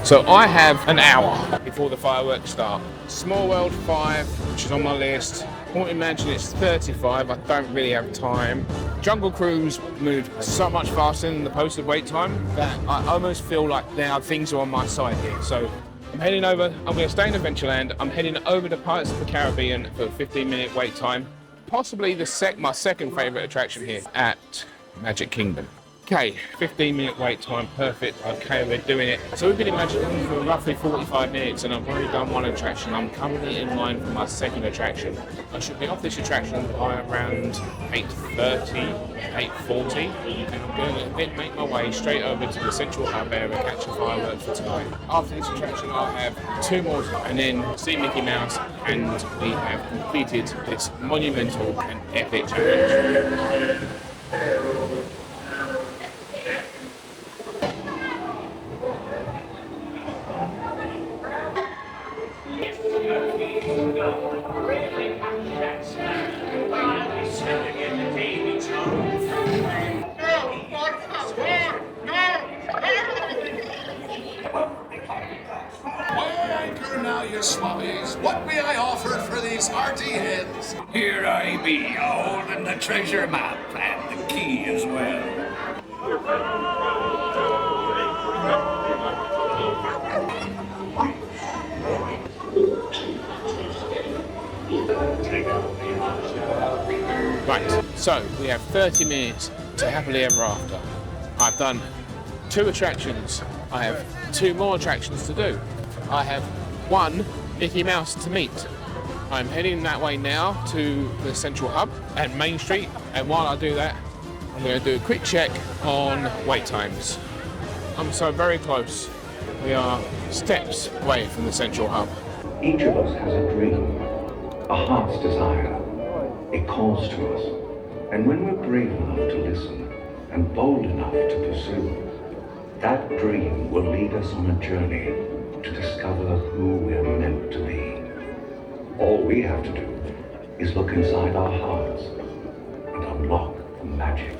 So I have an hour. If before the fireworks start. Small World 5, which is on my list. Haunted Mansion, it's 35. I don't really have time. Jungle Cruise moved so much faster than the posted wait time that I almost feel like now things are on my side here. So I'm heading over, I'm going to stay in Adventureland. I'm heading over to Pirates of the Caribbean for a 15-minute wait time. Possibly my second favourite attraction here at Magic Kingdom. Okay, 15-minute wait time, perfect. Okay, we're doing it. So we've been in Magic Kingdom for roughly 45 minutes and I've already done one attraction. I'm currently in line for my second attraction. I should be off this attraction by around 8:30, 8:40. And I'm going to then make my way straight over to the Central Hub area and catch a firework for tonight. After this attraction, I'll have 2 more and then see Mickey Mouse, and we have completed this monumental and epic challenge.
Now, you swabbies, what may I offer for these hearty heads? Here I be, holding the treasure map and the key as well.
Right, so we have 30 minutes to Happily Ever After. I've done 2 attractions. I have 2 more attractions to do. I have 1 Mickey Mouse to meet. I'm heading that way now to the Central Hub and Main Street, and while I do that, I'm going to do a quick check on wait times. I'm so very close. We are steps away from the Central Hub.
Each of us has a dream, a heart's desire. It calls to us, and when we're brave enough to listen and bold enough to pursue, that dream will lead us on a journey to discover who we're meant to be. All we have to do is look inside our hearts and unlock the magic.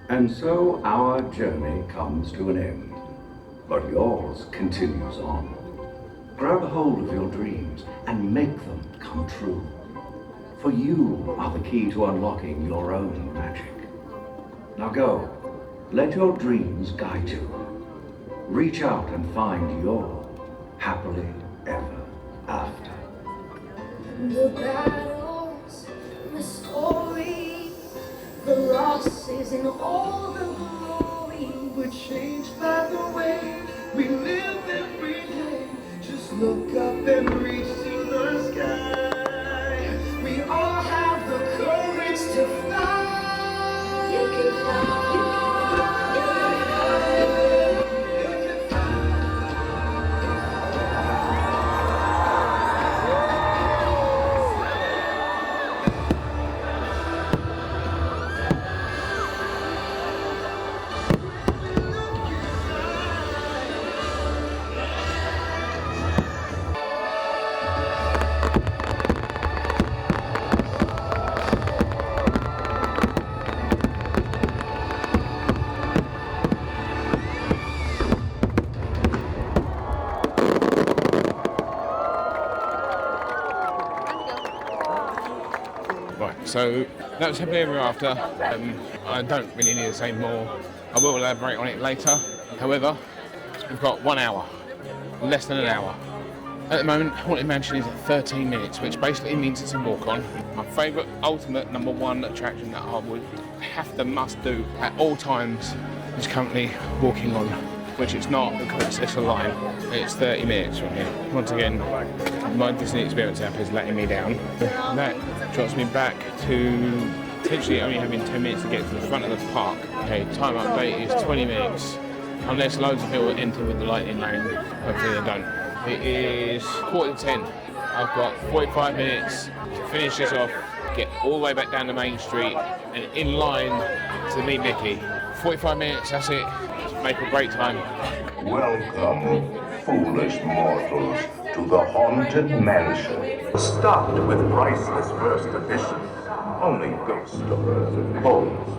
And so our journey comes to an end, but yours continues on. Grab hold of your dreams and make them come true. For you are the key to unlocking your own magic. Now go, let your dreams guide you. Reach out and find your happily ever after.
The battles, the story, the losses and all the glory. We're changed by the way we live every day. Just look up and reach to the sky.
Right, so that was Happily Ever After. I don't really need to say more. I will elaborate on it later. However, we've got 1 hour, less than an hour. At the moment, Haunted Mansion is at 13 minutes, which basically means it's a walk on. My favourite, ultimate #1 attraction that I would have to must do at all times is currently walking on, which it's not because it's a line. It's 30 minutes from here. Once again, my Disney Experience app is letting me down. That drops me back to potentially only having 10 minutes to get to the front of the park. Okay, time update is 20 minutes. Unless loads of people enter with the lightning lane, hopefully they don't. It is 9:45. I've got 45 minutes to finish this off, get all the way back down the main street and in line to meet Mickey. 45 minutes, that's it. Make or break time.
Welcome, foolish mortals, to the Haunted Mansion. Stocked with priceless first editions. Only ghost stories and bones.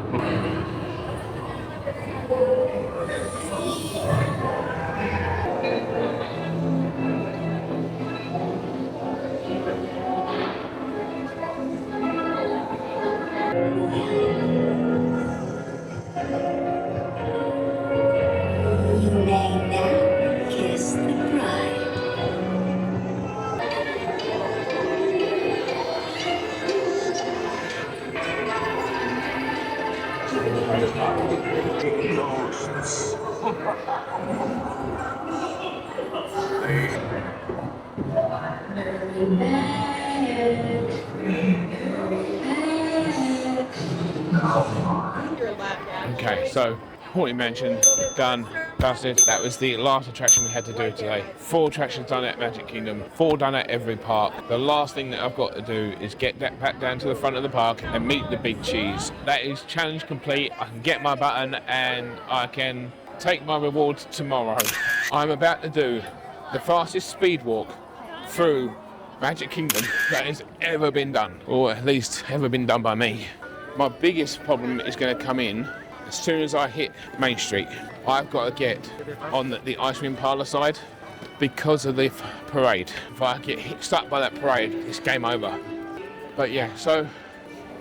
Ghosts.
Okay, so Haunted Mansion done, dusted. That was the last attraction we had to do today. 4 attractions done at Magic Kingdom, 4 done at every park. The last thing that I've got to do is get that back down to the front of the park and meet the big cheese. That is challenge complete. I can get my button and I can take my reward tomorrow. I'm about to do the fastest speed walk through Magic Kingdom that has ever been done, or at least ever been done by me. My biggest problem is going to come in as soon as I hit Main Street. I've got to get on the ice cream parlour side because of the parade. If I get stuck by that parade, it's game over. But yeah, so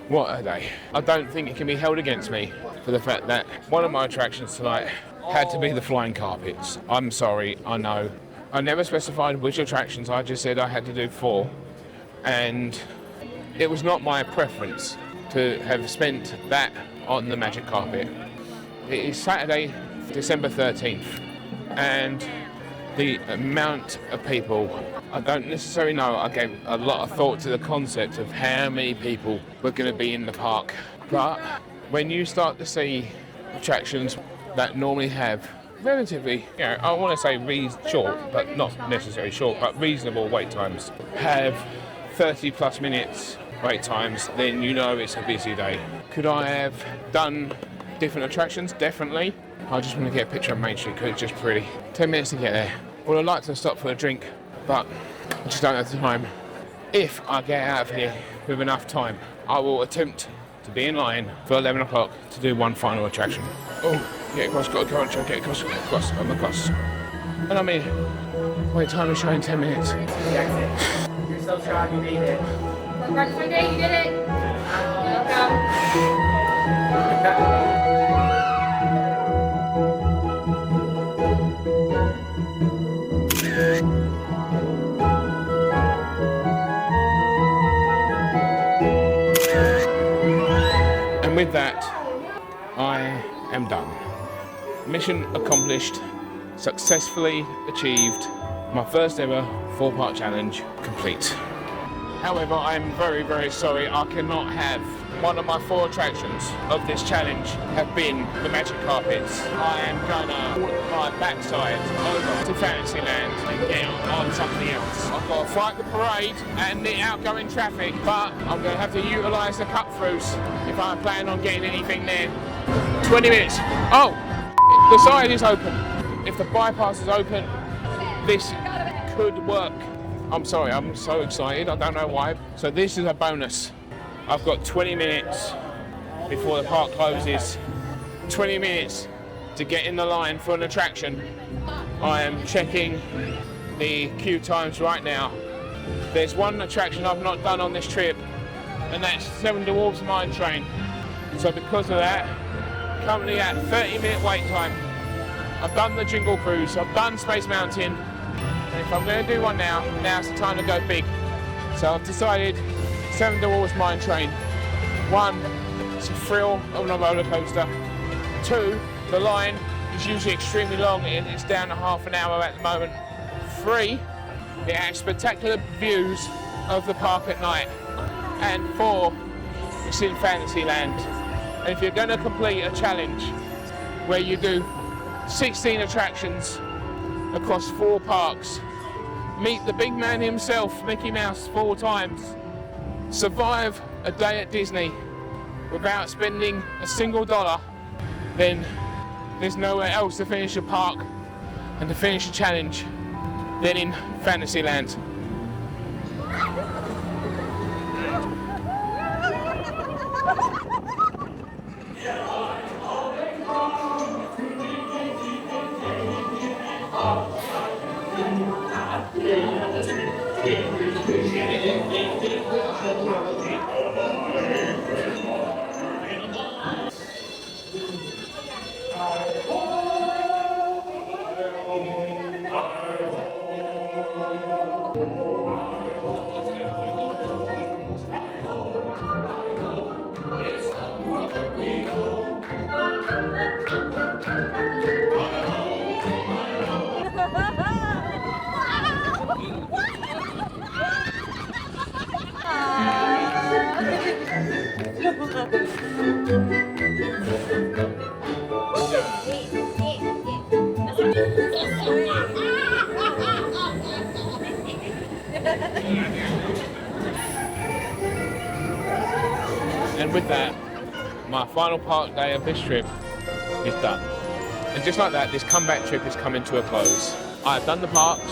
what a day. I don't think it can be held against me for the fact that one of my attractions tonight had to be the flying carpets. I'm sorry, I know. I never specified which attractions, I just said I had to do 4. And it was not my preference to have spent that on the magic carpet. It is Saturday, December 13th, and the amount of people, I don't necessarily know. I gave a lot of thought to the concept of how many people were going to be in the park. But when you start to see attractions that normally have relatively, I want to say short, but not necessarily short, but reasonable wait times, have 30 plus minutes wait times, then you know it's a busy day. Could I have done different attractions? Definitely. I just want to get a picture of Main Street because it's just pretty. 10 minutes to get there. Well, I'd like to stop for a drink, but I just don't have the time. If I get out of here with enough time, I will attempt to be in line for 11 o'clock to do one final attraction. Oh, get across, got to go on, try to get across, I'm across. And I'm in. Wait time is showing 10 minutes.
You're so strong, you made it. Congrats, my day, you did it. Welcome.
And with that, I am done. Mission accomplished, successfully achieved. My first ever 4-part challenge complete. However, I'm very, very sorry I cannot have one of my 4 attractions of this challenge have been the magic carpets. I am gonna walk my backside over to Fantasyland and get on something else. I've got to fight the parade and the outgoing traffic, but I'm gonna have to utilise the cut-throughs if I plan on getting anything there. 20 minutes. Oh, the side is open. If the bypass is open, this could work. I'm sorry, I'm so excited, I don't know why. So this is a bonus. I've got 20 minutes before the park closes. 20 minutes to get in the line for an attraction. I am checking the queue times right now. There's one attraction I've not done on this trip, and that's 7 Dwarfs Mine Train. So because of that, currently at 30-minute wait time. I've done the Jingle Cruise, I've done Space Mountain, and if I'm going to do one now, now's the time to go big. So I've decided 7 Dwarfs Mine Train. 1, it's a thrill on a roller coaster. 2, the line is usually extremely long and it's down to half an hour at the moment. 3, it has spectacular views of the park at night. And 4, it's in Fantasyland. And if you're going to complete a challenge where you do 16 attractions across 4 parks, meet the big man himself, Mickey Mouse, 4 times, survive a day at Disney without spending a single dollar, then there's nowhere else to finish a park and to finish a challenge than in Fantasyland. And with that, my final park day of this trip is done. And just like that, this comeback trip is coming to a close. I've done the parks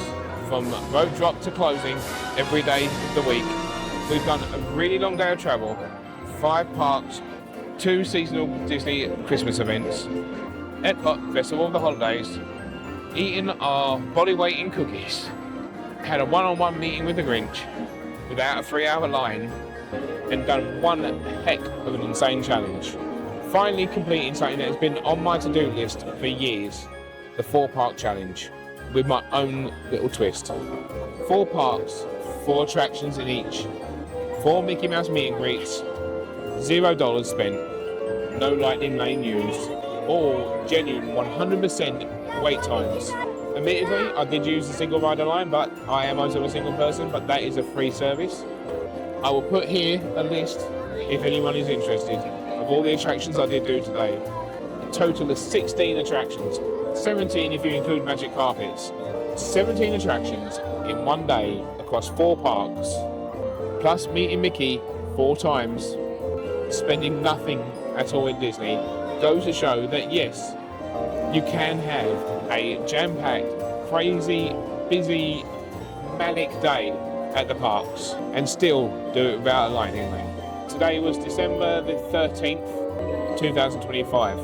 from road drop to closing every day of the week. We've done a really long day of travel, 5 parks, 2 seasonal Disney Christmas events, Epcot Festival of the Holidays, eaten our body weight in cookies, had a one-on-one meeting with the Grinch without a 3-hour line, and done one heck of an insane challenge. Finally completing something that has been on my to-do list for years, the 4-park challenge, with my own little twist. 4 parks, 4 attractions in each, 4 Mickey Mouse meet and greets, $0 spent, no lightning lane used, all genuine 100% wait times. Admittedly, I did use the single rider line, but I am also a single person, but that is a free service. I will put here a list, if anyone is interested, of all the attractions I did do today. A total of 16 attractions, 17 if you include magic carpets. 17 attractions in one day across 4 parks, plus meeting Mickey 4 times, spending nothing at all in Disney, goes to show that yes, you can have a jam-packed, crazy, busy, manic day at the parks and still do it without a lightning lane. Today was December the 13th, 2025.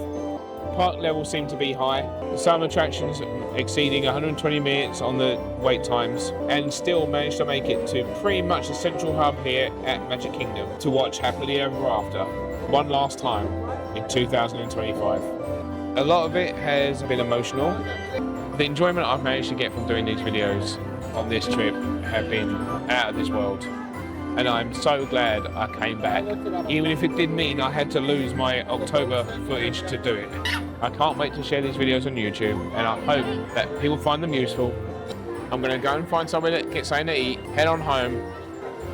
Park levels seem to be high. Some attractions exceeding 120 minutes on the wait times, and still managed to make it to pretty much the central hub here at Magic Kingdom to watch Happily Ever After one last time in 2025. A lot of it has been emotional. The enjoyment I've managed to get from doing these videos on this trip have been out of this world, and I'm so glad I came back, even if it did mean I had to lose my October footage to do it. I can't wait to share these videos on YouTube, and I hope that people find them useful. I'm going to go and find somewhere to get something to eat, head on home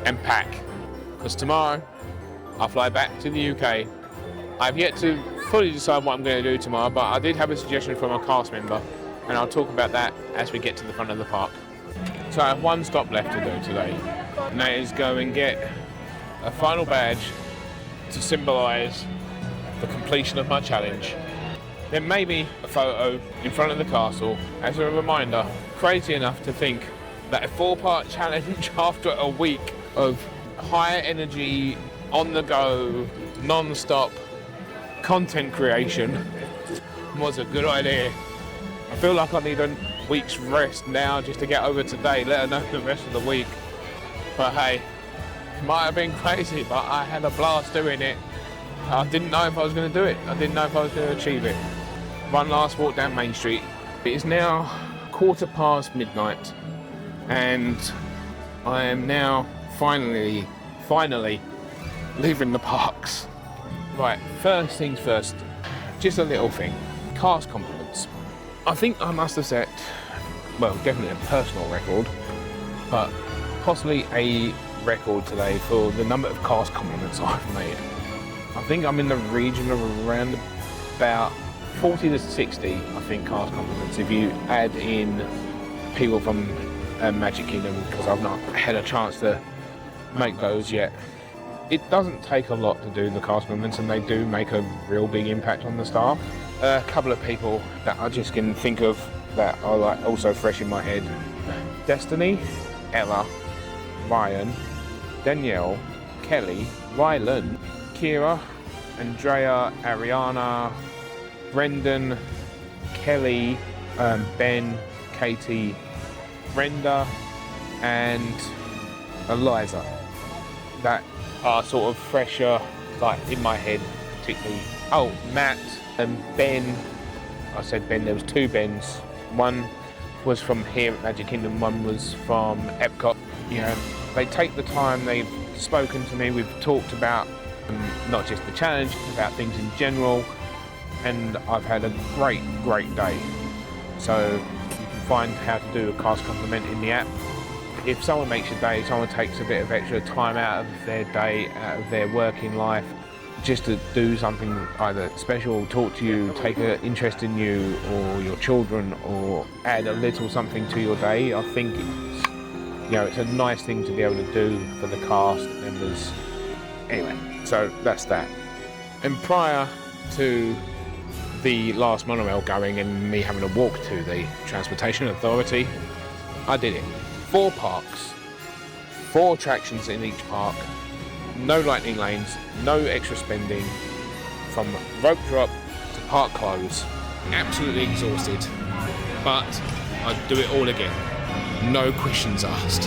and pack, because tomorrow I'll fly back to the UK. I've yet to fully decide what I'm going to do tomorrow, but I did have a suggestion from a cast member, and I'll talk about that as we get to the front of the park. So I have one stop left to do today, and that is go and get a final badge to symbolise the completion of my challenge. Then maybe a photo in front of the castle as a reminder, crazy enough to think that a 4-part challenge after a week of high energy, on the go, non-stop content creation was a good idea. I feel like I need a week's rest now just to get over today, let alone the rest of the week. But hey, might have been crazy, but I had a blast doing it. I didn't know if I was going to do it. I didn't know if I was going to achieve it. One last walk down Main Street. It is now 1:15 midnight, and I am now finally leaving the parks. Right, first things first, just a little thing. Cast compliments. I think I must have set, well, definitely a personal record, but possibly a record today for the number of cast compliments I've made. I think I'm in the region of around about 40 to 60, I think, cast compliments, if you add in people from Magic Kingdom, because I've not had a chance to make those yet. It doesn't take a lot to do the cast compliments, and they do make a real big impact on the staff. A couple of people that I just can think of that are like also fresh in my head: Destiny, Ella, Ryan, Danielle, Kelly, Rylan, Kira, Andrea, Ariana, Brendan, Kelly, Ben, Katie, Brenda, and Eliza. That are sort of fresher, like in my head, particularly. Oh, Matt and Ben. I said Ben, there was two Bens. One was from here at Magic Kingdom, one was from Epcot. You know, they take the time, they've spoken to me, we've talked about not just the challenge, about things in general, and I've had a great day. So you can find how to do a cast compliment in the app. If someone makes your day, someone takes a bit of extra time out of their day, out of their working life, just to do something either special, talk to you, take an interest in you or your children, or add a little something to your day, I think it's, you know, it's a nice thing to be able to do for the cast members. Anyway, so that's that. And prior to the last monorail going and me having to walk to the Transportation Authority, I did it. 4 parks, 4 attractions in each park, no lightning lanes, no extra spending, from rope drop to park close. Absolutely exhausted, but I'd do it all again. No questions asked.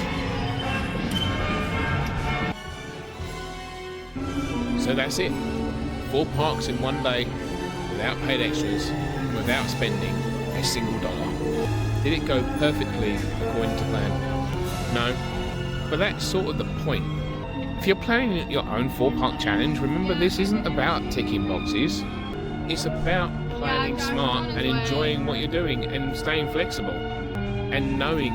So that's it. 4 parks in one day, without paid extras, without spending a single dollar. Did it go perfectly according to plan? No, but that's sort of the point. If you're planning your own 4-park challenge, remember this isn't about ticking boxes. It's about planning smart and enjoying what you're doing and staying flexible and knowing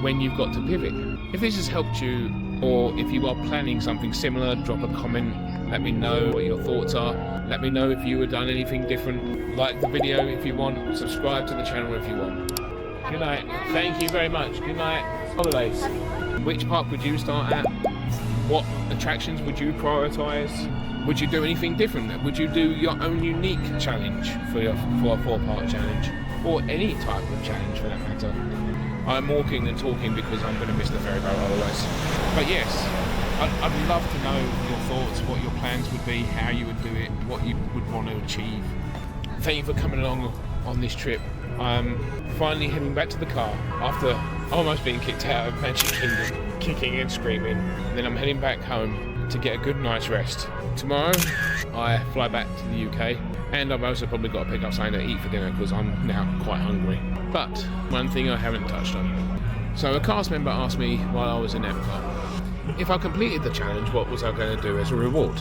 when you've got to pivot. If this has helped you, or if you are planning something similar, drop a comment. Let me know what your thoughts are. Let me know if you have done anything different. Like the video if you want. Subscribe to the channel if you want. Good night. Thank you very much. Good night. Holidays. Which park would you start at? What attractions would you prioritise? Would you do anything different? Would you do your own unique challenge for a 4-park challenge? Or any type of challenge for that matter? I'm walking and talking because I'm going to miss the ferry boat otherwise. But yes, I'd love to know your thoughts, what your plans would be, how you would do it, what you would want to achieve. Thank you for coming along on this trip. I'm finally heading back to the car after almost being kicked out of Magic Kingdom, kicking and screaming. Then I'm heading back home to get a good night's rest. Tomorrow I fly back to the UK, and I've also probably got to pick up something to eat for dinner because I'm now quite hungry. But one thing I haven't touched on. So a cast member asked me while I was in Epcot, if I completed the challenge, what was I going to do as a reward?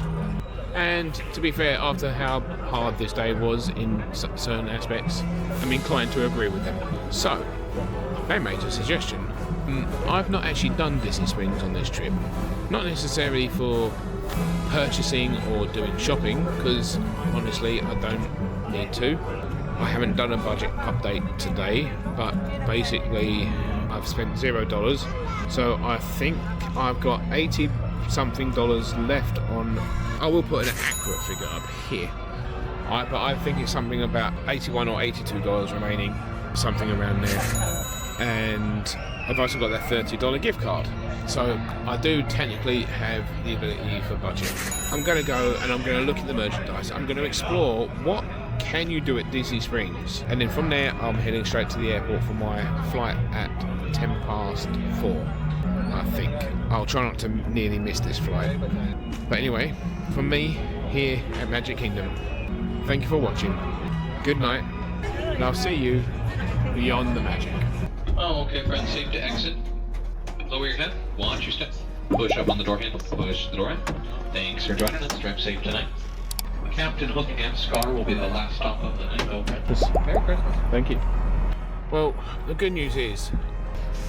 And to be fair, after how hard this day was in certain aspects, I'm inclined to agree with them. So, they made a suggestion. I've not actually done Disney Springs on this trip. Not necessarily for purchasing or doing shopping, because honestly I don't need to. I haven't done a budget update today, but basically I've spent $0, so I think I've got $80 something left on. I will put an accurate figure up here, but I think it's something about $81 or $82 remaining, something around there. And I've also got that $30 gift card, so I do technically have the ability for budget. I'm going to go and I'm going to look at the merchandise. I'm going to explore what can you do at Disney Springs, and then from there I'm heading straight to the airport for my flight at 4:10. I think. I'll try not to nearly miss this flight. But anyway, from me here at Magic Kingdom, thank you for watching. Good night, and I'll see you beyond the magic.
Oh, okay, friends, safe to exit. Lower your head, watch your step. Push up on the door handle, push the door in. Thanks for joining us, drive safe tonight. Captain Hook and Scar will be the last stop of the night. Merry Christmas.
Thank you. Well, the good news is,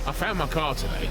I found my car today.